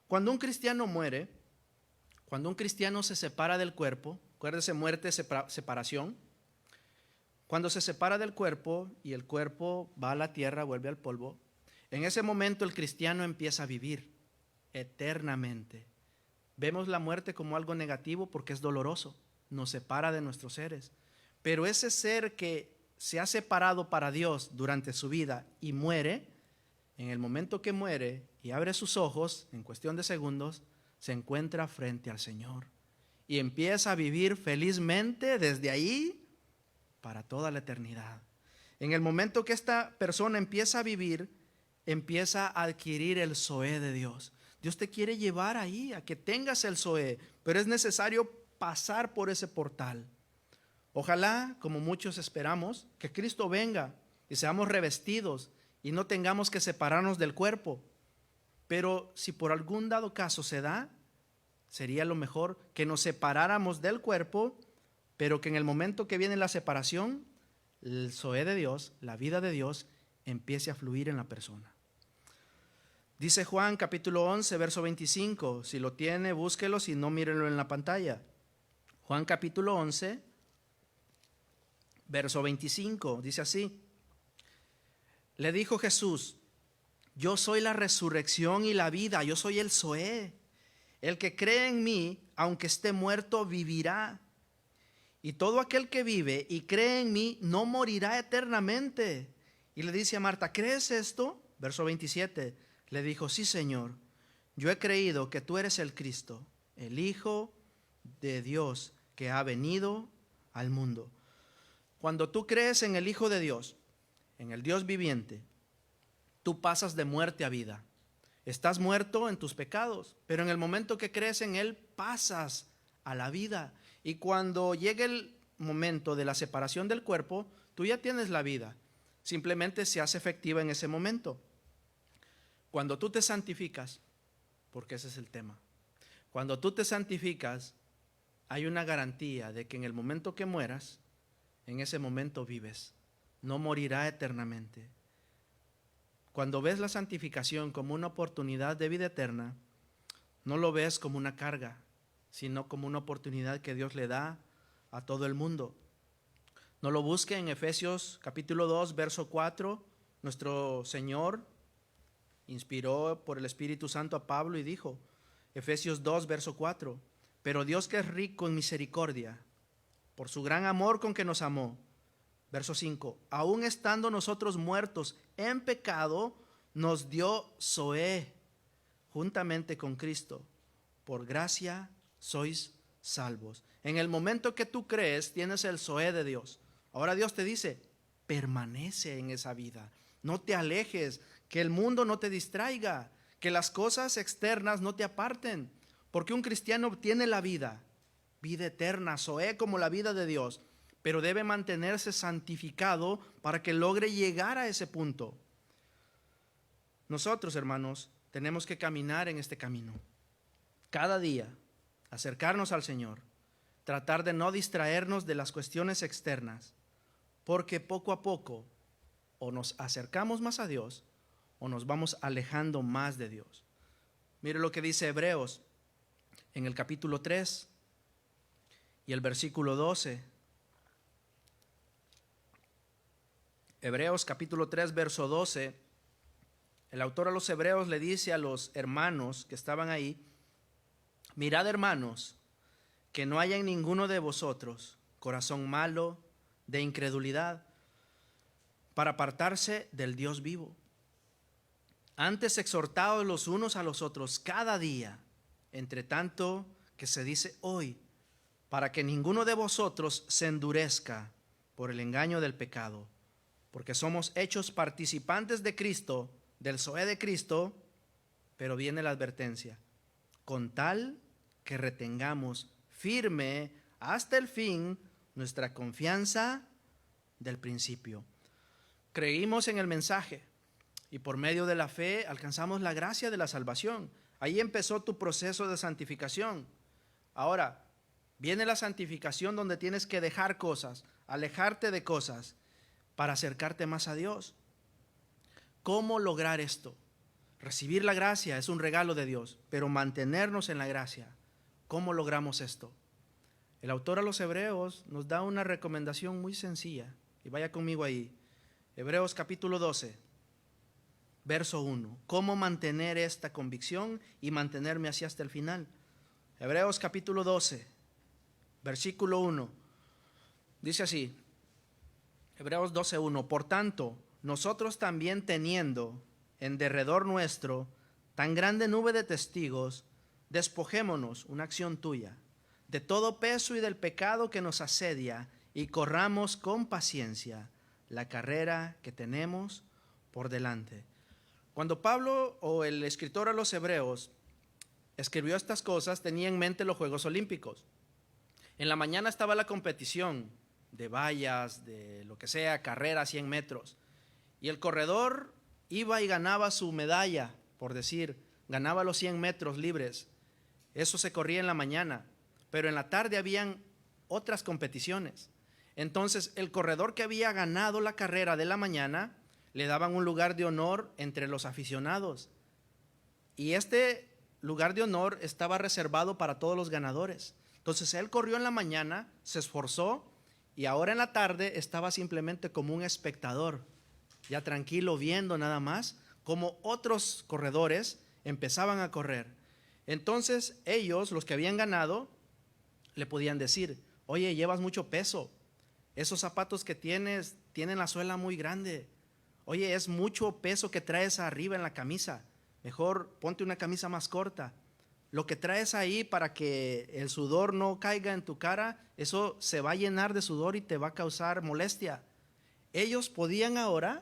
Cuando un cristiano muere, cuando un cristiano se separa del cuerpo, acuérdese, muerte, separación. Cuando se separa del cuerpo y el cuerpo va a la tierra, vuelve al polvo, en ese momento el cristiano empieza a vivir eternamente. Vemos la muerte como algo negativo porque es doloroso, nos separa de nuestros seres. Pero ese ser que se ha separado para Dios durante su vida y muere, en el momento que muere y abre sus ojos, en cuestión de segundos, se encuentra frente al Señor y empieza a vivir felizmente desde ahí para toda la eternidad. En el momento que esta persona empieza a vivir, empieza a adquirir el Zoé de Dios. Dios te quiere llevar ahí, a que tengas el Zoé, pero es necesario pasar por ese portal. Ojalá, como muchos esperamos, que Cristo venga y seamos revestidos y no tengamos que separarnos del cuerpo. Pero si por algún dado caso se da, sería lo mejor que nos separáramos del cuerpo, pero que en el momento que viene la separación, el Zoé de Dios, la vida de Dios, empiece a fluir en la persona. Dice Juan capítulo 11, verso 25. Si lo tiene, búsquelo, si no, mírenlo en la pantalla. Juan capítulo 11, verso 25, dice así: le dijo Jesús, yo soy la resurrección y la vida, yo soy el Zoé. El que cree en mí, aunque esté muerto, vivirá. Y todo aquel que vive y cree en mí, no morirá eternamente. Y le dice a Marta, ¿crees esto? Verso 27, le dijo, sí, Señor, yo he creído que tú eres el Cristo, el Hijo de Dios que ha venido al mundo. Cuando tú crees en el Hijo de Dios, en el Dios viviente, tú pasas de muerte a vida. Estás muerto en tus pecados, pero en el momento que crees en Él, pasas a la vida. Y cuando llegue el momento de la separación del cuerpo, tú ya tienes la vida. Simplemente se hace efectiva en ese momento. Cuando tú te santificas, porque ese es el tema, cuando tú te santificas, hay una garantía de que en el momento que mueras, en ese momento vives, no morirá eternamente. Cuando ves la santificación como una oportunidad de vida eterna, no lo ves como una carga, sino como una oportunidad que Dios le da a todo el mundo. No lo busque en Efesios capítulo 2, verso 4. Nuestro Señor inspiró por el Espíritu Santo a Pablo y dijo, Efesios 2, verso 4, pero Dios que es rico en misericordia, por su gran amor con que nos amó. Verso 5, aun estando nosotros muertos en pecado, nos dio Zoé juntamente con Cristo. Por gracia sois salvos. En el momento que tú crees, tienes el Zoé de Dios. Ahora Dios te dice, permanece en esa vida. No te alejes, que el mundo no te distraiga, que las cosas externas no te aparten, porque un cristiano obtiene la vida eterna, zoe, como la vida de Dios, pero debe mantenerse santificado para que logre llegar a ese punto. Nosotros, hermanos, tenemos que caminar en este camino. Cada día, acercarnos al Señor, tratar de no distraernos de las cuestiones externas, porque poco a poco o nos acercamos más a Dios o nos vamos alejando más de Dios. Mire lo que dice Hebreos en el capítulo 3 y el versículo 12. Hebreos capítulo 3, verso 12. El autor a los Hebreos le dice a los hermanos que estaban ahí: mirad, hermanos, que no haya en ninguno de vosotros corazón malo de incredulidad para apartarse del Dios vivo. Antes exhortaos los unos a los otros cada día, entre tanto que se dice hoy, para que ninguno de vosotros se endurezca por el engaño del pecado, porque somos hechos participantes de Cristo, del zoe de Cristo. Pero viene la advertencia: con tal que retengamos firme hasta el fin nuestra confianza del principio. Creímos en el mensaje y por medio de la fe alcanzamos la gracia de la salvación. Ahí empezó tu proceso de santificación. Ahora viene la santificación, donde tienes que dejar cosas, alejarte de cosas para acercarte más a Dios. ¿Cómo lograr esto? Recibir la gracia es un regalo de Dios, pero mantenernos en la gracia, ¿cómo logramos esto? El autor a los Hebreos nos da una recomendación muy sencilla, y vaya conmigo ahí. Hebreos capítulo 12, verso 1. ¿Cómo mantener esta convicción y mantenerme así hasta el final? Hebreos capítulo 12, versículo 1. Dice así, Hebreos 12, 1. Por tanto, nosotros también, teniendo en derredor nuestro tan grande nube de testigos, despojémonos, una acción tuya, de todo peso y del pecado que nos asedia, y corramos con paciencia la carrera que tenemos por delante. Cuando Pablo, o el escritor a los Hebreos, escribió estas cosas, tenía en mente los Juegos Olímpicos. En la mañana estaba la competición de vallas, de lo que sea, carrera 100 metros, y el corredor iba y ganaba su medalla, por decir, ganaba los 100 metros libres. Eso se corría en la mañana, pero en la tarde habían otras competiciones. Entonces el corredor que había ganado la carrera de la mañana le daban un lugar de honor entre los aficionados, y este lugar de honor estaba reservado para todos los ganadores. Entonces él corrió en la mañana, se esforzó, y ahora en la tarde estaba simplemente como un espectador, ya tranquilo, viendo nada más como otros corredores empezaban a correr. Entonces ellos, los que habían ganado, le podían decir: oye, llevas mucho peso, esos zapatos que tienes tienen la suela muy grande, oye, es mucho peso que traes arriba en la camisa, mejor ponte una camisa más corta. Lo que traes ahí, para que el sudor no caiga en tu cara, eso se va a llenar de sudor y te va a causar molestia. Ellos podían ahora,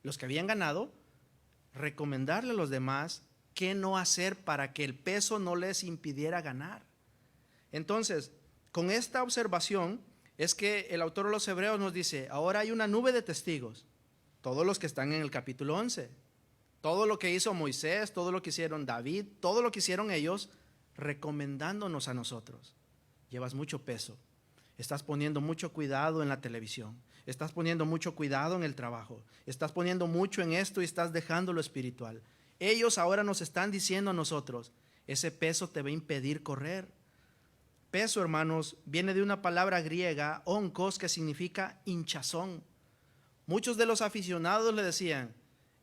los que habían ganado, recomendarle a los demás qué no hacer para que el peso no les impidiera ganar. Entonces, con esta observación es que el autor de los Hebreos nos dice: ahora hay una nube de testigos, todos los que están en el capítulo 11, todo lo que hizo Moisés, todo lo que hicieron David, todo lo que hicieron ellos, recomendándonos a nosotros. Llevas mucho peso, estás poniendo mucho cuidado en la televisión, estás poniendo mucho cuidado en el trabajo, estás poniendo mucho en esto y estás dejando lo espiritual. Ellos ahora nos están diciendo a nosotros: ese peso te va a impedir correr. Peso, hermanos, viene de una palabra griega, onkos, que significa hinchazón. Muchos de los aficionados le decían: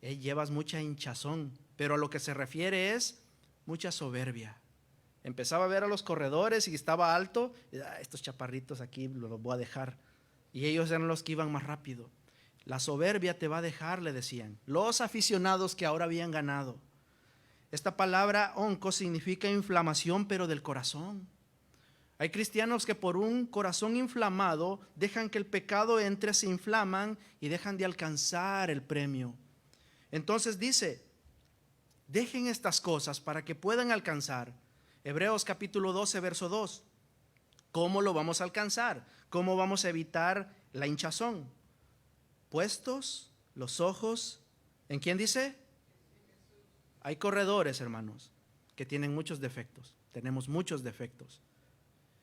llevas mucha hinchazón, pero a lo que se refiere es mucha soberbia. Empezaba a ver a los corredores y estaba alto, y, estos chaparritos aquí los voy a dejar, y ellos eran los que iban más rápido. La soberbia te va a dejar, le decían los aficionados que ahora habían ganado. Esta palabra onco significa inflamación, pero del corazón. Hay cristianos que por un corazón inflamado dejan que el pecado entre, se inflaman y dejan de alcanzar el premio. Entonces dice, dejen estas cosas para que puedan alcanzar. Hebreos capítulo 12, verso 2. ¿Cómo lo vamos a alcanzar? ¿Cómo vamos a evitar la hinchazón? Puestos los ojos, ¿en quién dice? Hay corredores, hermanos, que tienen muchos defectos. Tenemos muchos defectos.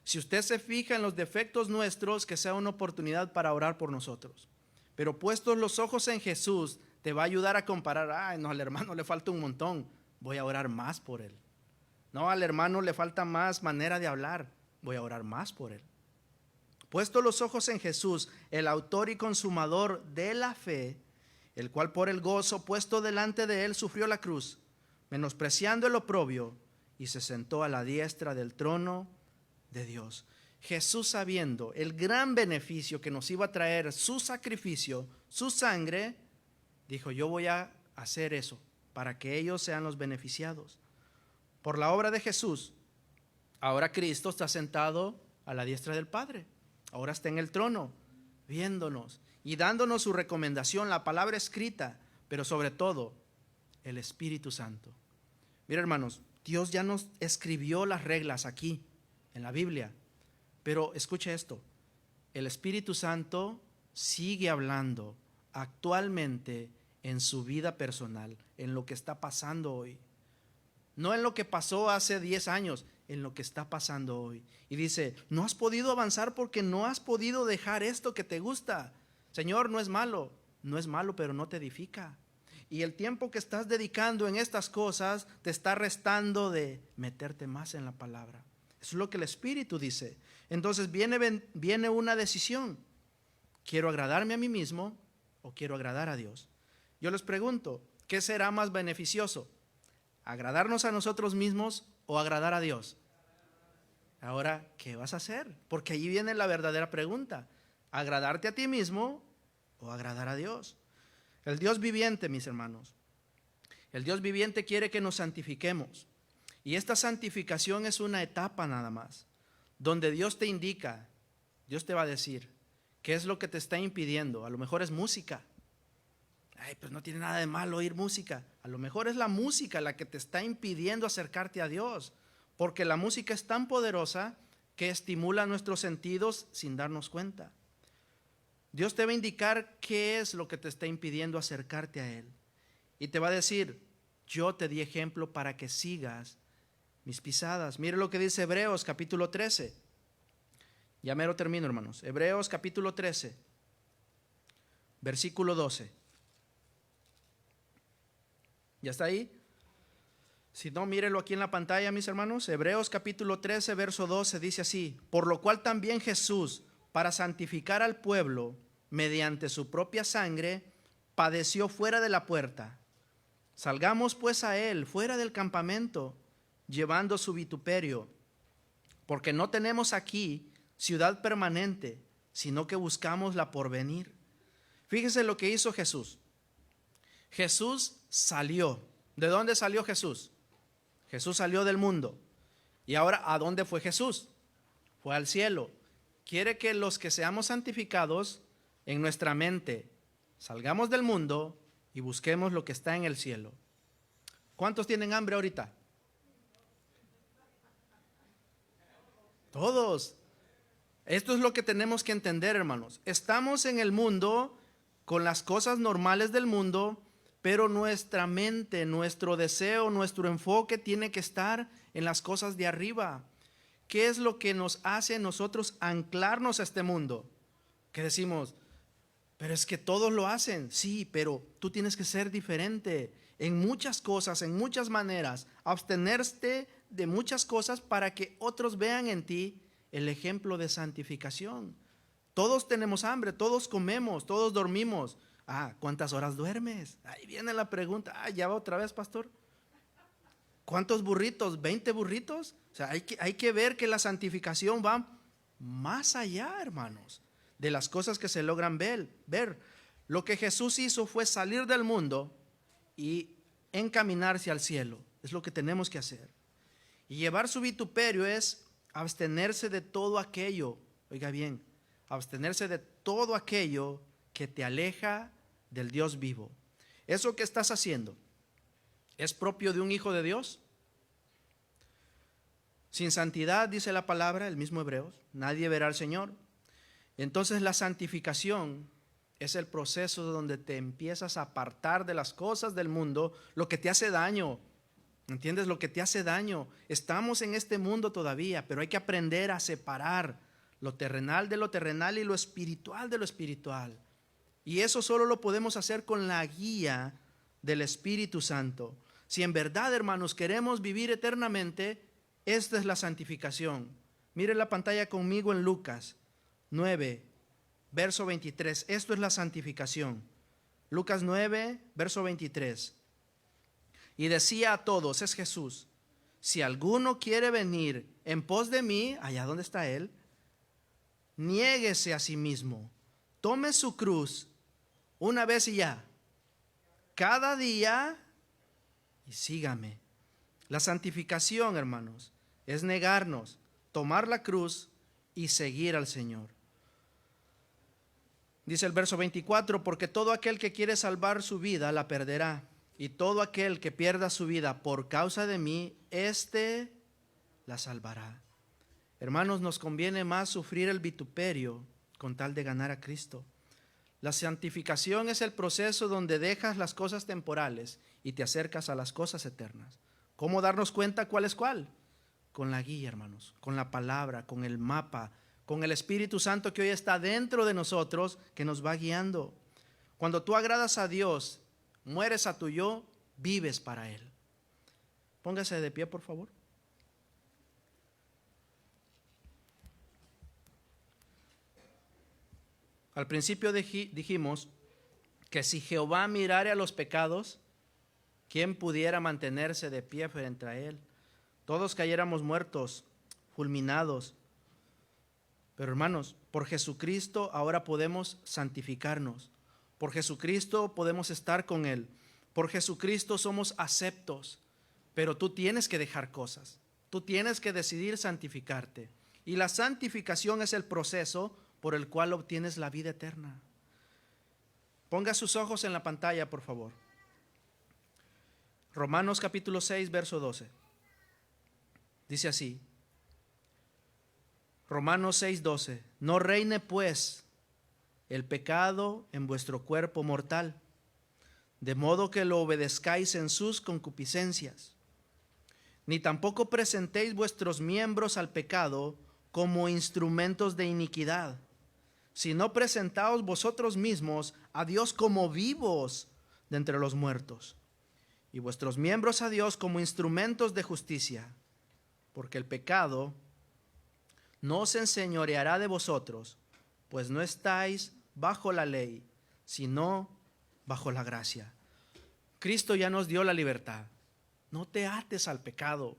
Si usted se fija en los defectos nuestros, que sea una oportunidad para orar por nosotros. Pero puestos los ojos en Jesús, te va a ayudar a comparar. Ay, no, al hermano le falta un montón, voy a orar más por él. No, al hermano le falta más manera de hablar, voy a orar más por él. Puestos los ojos en Jesús, el autor y consumador de la fe, el cual por el gozo puesto delante de él sufrió la cruz, menospreciando el oprobio, y se sentó a la diestra del trono de Dios. Jesús, sabiendo el gran beneficio que nos iba a traer su sacrificio, su sangre, dijo, yo voy a hacer eso para que ellos sean los beneficiados. Por la obra de Jesús, ahora Cristo está sentado a la diestra del Padre. Ahora está en el trono, viéndonos y dándonos su recomendación, la palabra escrita, pero sobre todo, el Espíritu Santo. Mira, hermanos, Dios ya nos escribió las reglas aquí, en la Biblia. Pero escuche esto, el Espíritu Santo sigue hablando actualmente en su vida personal, en lo que está pasando hoy. No en lo que pasó hace 10 años, en lo que está pasando hoy. Y dice, no has podido avanzar porque no has podido dejar esto que te gusta. Señor, no es malo, pero no te edifica. Y el tiempo que estás dedicando en estas cosas te está restando de meterte más en la palabra. Eso es lo que el Espíritu dice. Entonces viene una decisión. ¿Quiero agradarme a mí mismo o quiero agradar a Dios? Yo les pregunto, ¿qué será más beneficioso? ¿Agradarnos a nosotros mismos o agradar a Dios? Ahora, ¿qué vas a hacer? Porque allí viene la verdadera pregunta. ¿Agradarte a ti mismo o agradar a Dios? El Dios viviente, mis hermanos, el Dios viviente quiere que nos santifiquemos. Y esta santificación es una etapa nada más, donde Dios te indica, Dios te va a decir, ¿qué es lo que te está impidiendo? A lo mejor es música. Ay, pues no tiene nada de malo oír música. A lo mejor es la música la que te está impidiendo acercarte a Dios, porque la música es tan poderosa que estimula nuestros sentidos sin darnos cuenta. Dios te va a indicar qué es lo que te está impidiendo acercarte a Él. Y te va a decir, yo te di ejemplo para que sigas mis pisadas. Mire lo que dice Hebreos capítulo 13. Ya mero termino, hermanos. Hebreos capítulo 13, versículo 12. ¿Ya está ahí? Si no, mírelo aquí en la pantalla, mis hermanos. Hebreos capítulo 13, verso 12 dice así: por lo cual también Jesús, para santificar al pueblo mediante su propia sangre, padeció fuera de la puerta. Salgamos pues a él fuera del campamento, llevando su vituperio, porque no tenemos aquí ciudad permanente, sino que buscamos la porvenir. Fíjese lo que hizo Jesús. Jesús salió. ¿De dónde salió Jesús? Jesús salió del mundo. Y ahora, ¿a dónde fue Jesús? Fue al cielo. Quiere que los que seamos santificados en nuestra mente salgamos del mundo y busquemos lo que está en el cielo. ¿Cuántos tienen hambre ahorita? Todos. Esto es lo que tenemos que entender, hermanos. Estamos en el mundo con las cosas normales del mundo, pero nuestra mente, nuestro deseo, nuestro enfoque tiene que estar en las cosas de arriba. ¿Qué es lo que nos hace a nosotros anclarnos a este mundo? Que decimos, pero es que todos lo hacen. Sí, pero tú tienes que ser diferente en muchas cosas, en muchas maneras. Abstenerte de muchas cosas para que otros vean en ti el ejemplo de santificación. Todos tenemos hambre, todos comemos, todos dormimos. ¿Cuántas horas duermes? Ahí viene la pregunta. Ya va otra vez, pastor. ¿Cuántos burritos? ¿20 burritos? O sea, hay que ver que la santificación va más allá, hermanos, de las cosas que se logran ver. Lo que Jesús hizo fue salir del mundo y encaminarse al cielo. Es lo que tenemos que hacer. Y llevar su vituperio es abstenerse de todo aquello, oiga bien, abstenerse de todo aquello que te aleja del Dios vivo. ¿Eso que estás haciendo es propio de un hijo de Dios? Sin santidad, dice la palabra, el mismo Hebreos, nadie verá al Señor. Entonces la santificación es el proceso donde te empiezas a apartar de las cosas del mundo, lo que te hace daño. ¿Entiendes? Lo que te hace daño. Estamos en este mundo todavía, pero hay que aprender a separar lo terrenal de lo terrenal y lo espiritual de lo espiritual. Y eso solo lo podemos hacer con la guía del Espíritu Santo. Si en verdad, hermanos, queremos vivir eternamente, esta es la santificación. Mire la pantalla conmigo en Lucas 9, verso 23. Esto es la santificación. Lucas 9, verso 23. Y decía a todos, es Jesús, si alguno quiere venir en pos de mí, allá donde está Él, niéguese a sí mismo, tome su cruz una vez y ya, cada día, y sígame. La santificación, hermanos, es negarnos, tomar la cruz y seguir al Señor. Dice el verso 24, porque todo aquel que quiere salvar su vida la perderá, y todo aquel que pierda su vida por causa de mí, éste la salvará. Hermanos, nos conviene más sufrir el vituperio con tal de ganar a Cristo. La santificación es el proceso donde dejas las cosas temporales y te acercas a las cosas eternas. ¿Cómo darnos cuenta cuál es cuál? Con la guía, hermanos, con la palabra, con el mapa, con el Espíritu Santo que hoy está dentro de nosotros, que nos va guiando. Cuando tú agradas a Dios, mueres a tu yo, vives para Él. Póngase de pie, por favor. Al principio dijimos que si Jehová mirare a los pecados, ¿quién pudiera mantenerse de pie frente a Él? Todos cayéramos muertos, fulminados. Pero hermanos, por Jesucristo ahora podemos santificarnos. Por Jesucristo podemos estar con Él. Por Jesucristo somos aceptos. Pero tú tienes que dejar cosas. Tú tienes que decidir santificarte. Y la santificación es el proceso por el cual obtienes la vida eterna. Ponga sus ojos en la pantalla, por favor. Romanos capítulo 6, verso 12. Dice así. Romanos 6, 12. No reine pues el pecado en vuestro cuerpo mortal, de modo que lo obedezcáis en sus concupiscencias. Ni tampoco presentéis vuestros miembros al pecado como instrumentos de iniquidad, sino presentaos vosotros mismos a Dios como vivos de entre los muertos, y vuestros miembros a Dios como instrumentos de justicia, porque el pecado no se enseñoreará de vosotros, pues no estáis bajo la ley, sino bajo la gracia. Cristo ya nos dio la libertad. No te ates al pecado,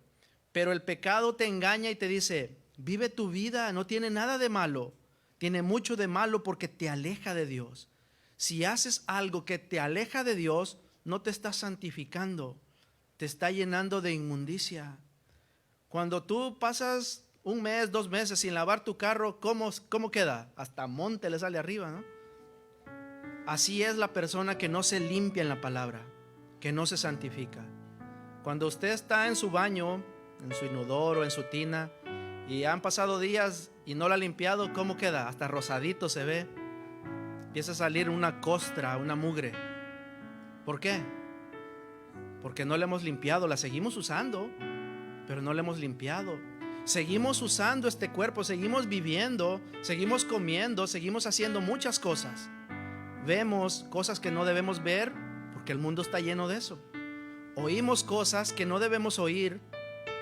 pero el pecado te engaña y te dice, vive tu vida, no tiene nada de malo. Tiene mucho de malo porque te aleja de Dios. Si haces algo que te aleja de Dios, no te estás santificando, te está llenando de inmundicia. Cuando tú pasas un mes, 2 meses sin lavar tu carro, ¿cómo queda? Hasta monte le sale arriba, ¿no? Así es la persona que no se limpia en la palabra, que no se santifica. Cuando usted está en su baño, en su inodoro, en su tina, y han pasado días y no la ha limpiado, ¿cómo queda? Hasta rosadito se ve. Empieza a salir una costra, una mugre. ¿Por qué? Porque no la hemos limpiado. La seguimos usando, pero no la hemos limpiado. Seguimos usando este cuerpo, seguimos viviendo, seguimos comiendo, seguimos haciendo muchas cosas. Vemos cosas que no debemos ver porque el mundo está lleno de eso. Oímos cosas que no debemos oír,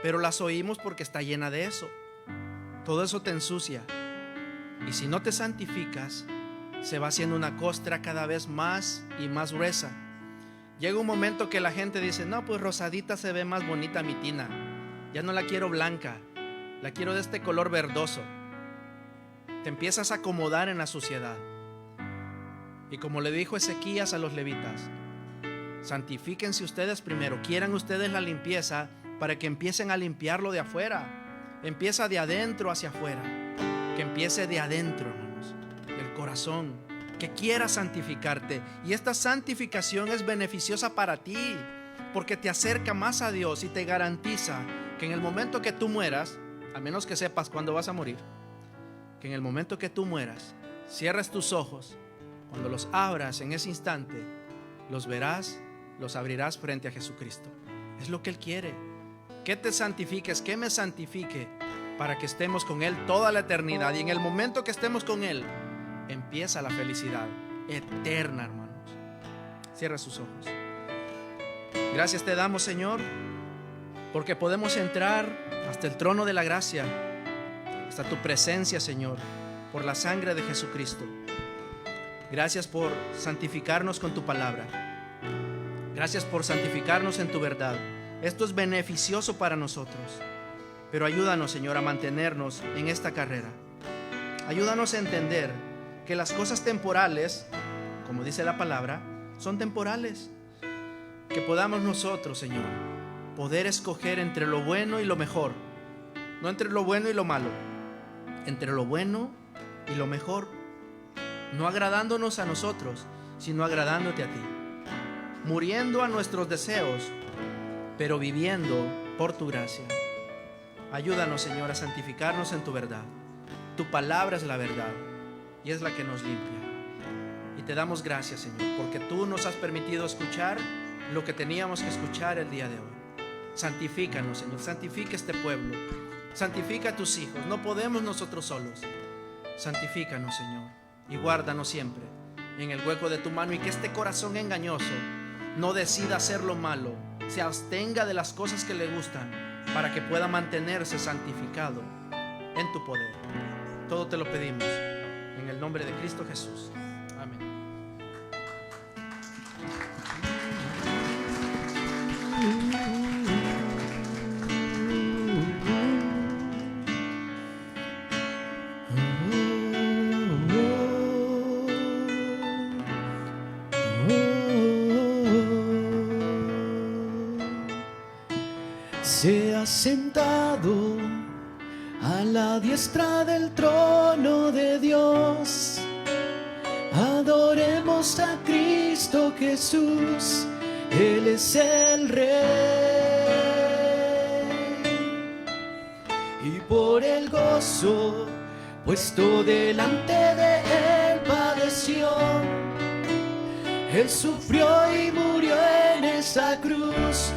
pero las oímos porque está llena de eso. Todo eso te ensucia. Y si no te santificas, se va haciendo una costra cada vez más y más gruesa. Llega un momento que la gente dice, no, pues rosadita se ve más bonita mi tina. Ya no la quiero blanca, la quiero de este color verdoso. Te empiezas a acomodar en la suciedad. Y como le dijo Ezequías a los levitas, santifíquense ustedes primero, quieran ustedes la limpieza para que empiecen a limpiarlo de afuera. Empieza de adentro hacia afuera. Que empiece de adentro, hermanos, el corazón. que quiera santificarte. Y esta santificación es beneficiosa para ti, porque te acerca más a Dios y te garantiza que en el momento que tú mueras, a menos que sepas cuándo vas a morir, que en el momento que tú mueras, cierres tus ojos, cuando los abras en ese instante, los verás, los abrirás frente a Jesucristo. Es lo que Él quiere, que te santifiques, que me santifique, para que estemos con Él toda la eternidad. Y en el momento que estemos con Él, empieza la felicidad eterna, hermanos. Cierra sus ojos. Gracias te damos, Señor, porque podemos entrar hasta el trono de la gracia, hasta tu presencia, Señor, por la sangre de Jesucristo. Gracias por santificarnos con tu palabra. Gracias por santificarnos en tu verdad. Esto es beneficioso para nosotros, pero ayúdanos, Señor, a mantenernos en esta carrera. Ayúdanos a entender que las cosas temporales, como dice la palabra, son temporales. Que podamos nosotros, Señor, poder escoger entre lo bueno y lo mejor. No entre lo bueno y lo malo, entre lo bueno y lo mejor. No agradándonos a nosotros, sino agradándote a ti. Muriendo a nuestros deseos, pero viviendo por tu gracia. Ayúdanos, Señor, a santificarnos en tu verdad. Tu palabra es la verdad y es la que nos limpia. Y te damos gracias, Señor, porque tú nos has permitido escuchar lo que teníamos que escuchar el día de hoy. Santifícanos, Señor, santifica este pueblo, santifica a tus hijos. No podemos nosotros solos. Santifícanos, Señor, y guárdanos siempre en el hueco de tu mano, y que este corazón engañoso no decida hacer lo malo, se abstenga de las cosas que le gustan, para que pueda mantenerse santificado en tu poder. Todo te lo pedimos en el nombre de Cristo Jesús. Amén. Se ha sentado a la diestra del trono de Dios. Adoremos a Cristo Jesús, Él es el Rey. Y por el gozo puesto delante de Él padeció. Él sufrió y murió en esa cruz,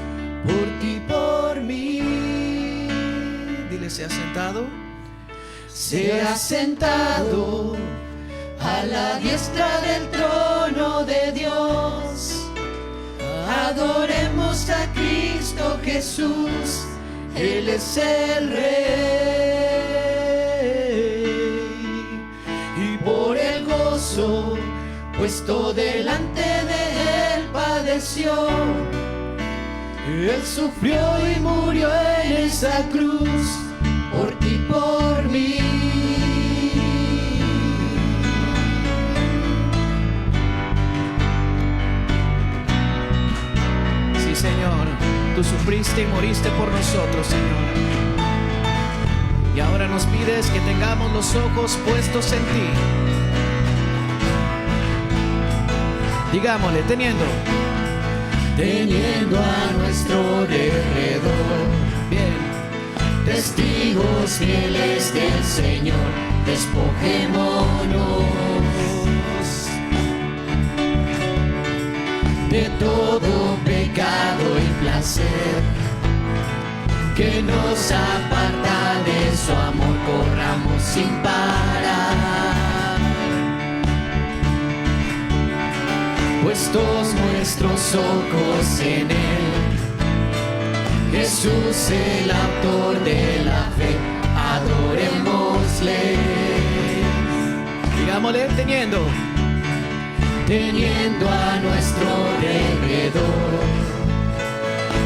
por ti, por mí. Dile, se ha sentado. Se ha sentado a la diestra del trono de Dios. Adoremos a Cristo Jesús, Él es el Rey. Y por el gozo puesto delante de Él padeció. Él sufrió y murió en esa cruz, por ti, por mí. Sí, Señor, tú sufriste y moriste por nosotros, Señor. Y ahora nos pides que tengamos los ojos puestos en ti. Digámosle, teniendo a nuestro derredor, bien, testigos fieles del Señor, despojémonos de todo pecado y placer que nos aparta de su amor, corramos sin parar. Puestos nuestros ojos en Él, Jesús el autor de la fe, adorémosle. Digámosle, teniendo a nuestro alrededor,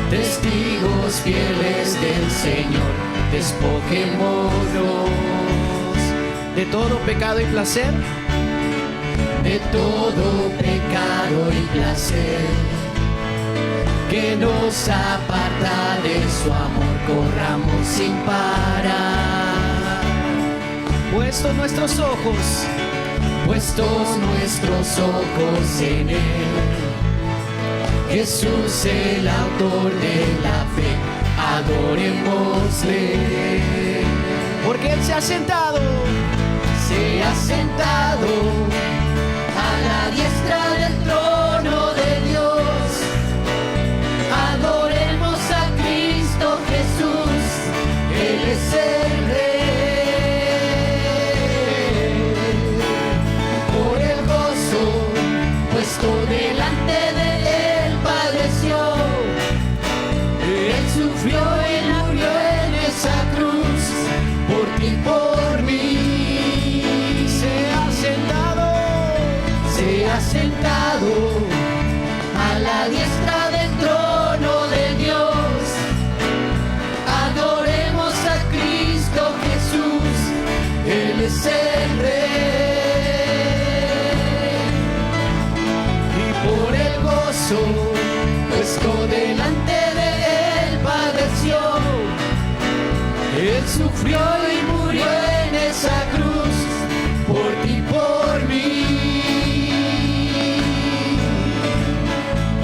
testigos fieles del Señor, despojémonos de todo pecado y placer, de todo pecado y placer que nos aparta de su amor, corramos sin parar. Puestos nuestros ojos puestos nuestros ojos en Él. Jesús, el autor de la fe, adorémosle. Porque Él se ha sentado a la diestra del trono de Dios. Adoremos a Cristo Jesús, Él es el Rey. Por el gozo puesto delante de Él padeció. Él sufrió y murió en esa cruz por ti y por mí. Se ha sentado a la diestra del trono de Dios. Adoremos a Cristo Jesús, Él es el Rey. Y por el gozo puesto delante de Él padeció. Él sufrió y murió en esa cruz por ti y por mí.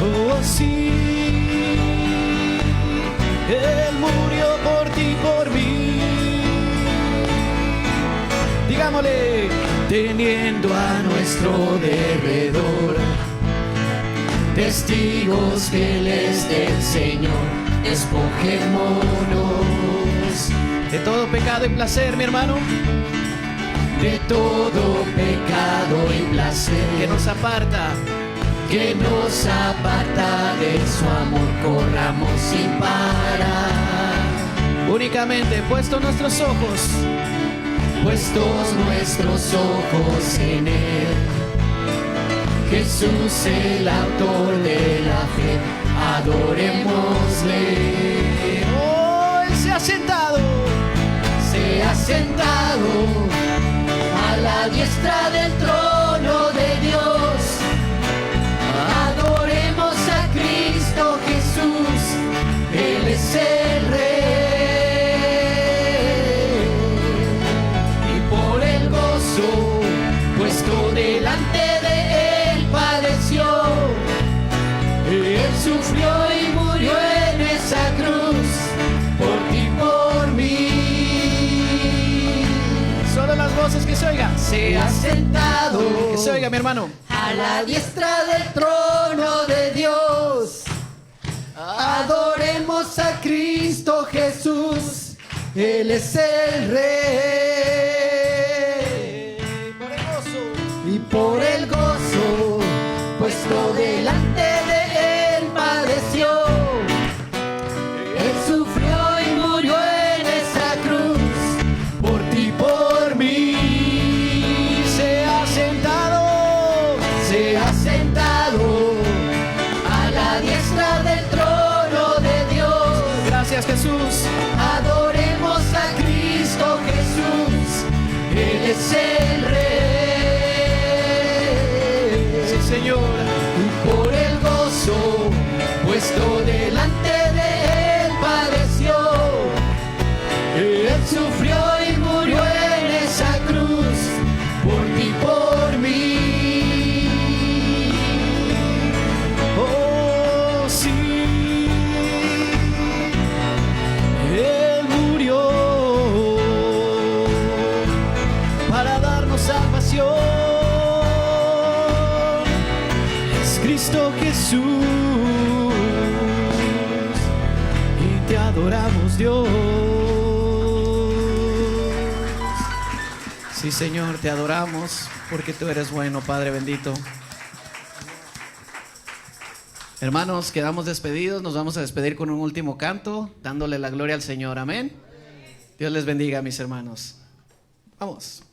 Oh sí, Él murió por ti y por mí. Digámosle, teniendo a nuestro derredor testigos fieles del Señor, despojémonos de todo pecado y placer, mi hermano, de todo pecado y placer que nos aparta de su amor. Corramos sin parar, únicamente puestos nuestros ojos en Él. Jesús, el autor de la fe, adorémosle. Oh, Él se ha sentado a la diestra del trono de Dios. Adoremos a Cristo Jesús, Él es el Rey. Y por el gozo puesto delante de Él padeció. Él sufrió y murió en esa cruz por ti y por mí. Solo las voces que se oigan. Se ha sentado, que se oiga, mi hermano, a la diestra del trono de Dios. Adoremos a Cristo Jesús, Él es el Rey. Y por el gozo puesto delante de Él padeció. Él sufrió y murió en esa cruz por ti y por mí. Se ha sentado a la diestra del trono de Dios. Gracias, Jesús. Adoremos a Cristo Jesús, Él es el Rey. Sí, Señor. Y por el gozo puesto delante de Él padeció. Él sufrió y murió en esa cruz por ti y por mí. Oh, sí, Él murió para darnos salvación. Es Cristo Jesús y te adoramos, Dios. Sí, Señor, te adoramos porque tú eres bueno, Padre bendito. Hermanos, quedamos despedidos. Nos vamos a despedir con un último canto, dándole la gloria al Señor. Amén. Dios les bendiga, mis hermanos. Vamos.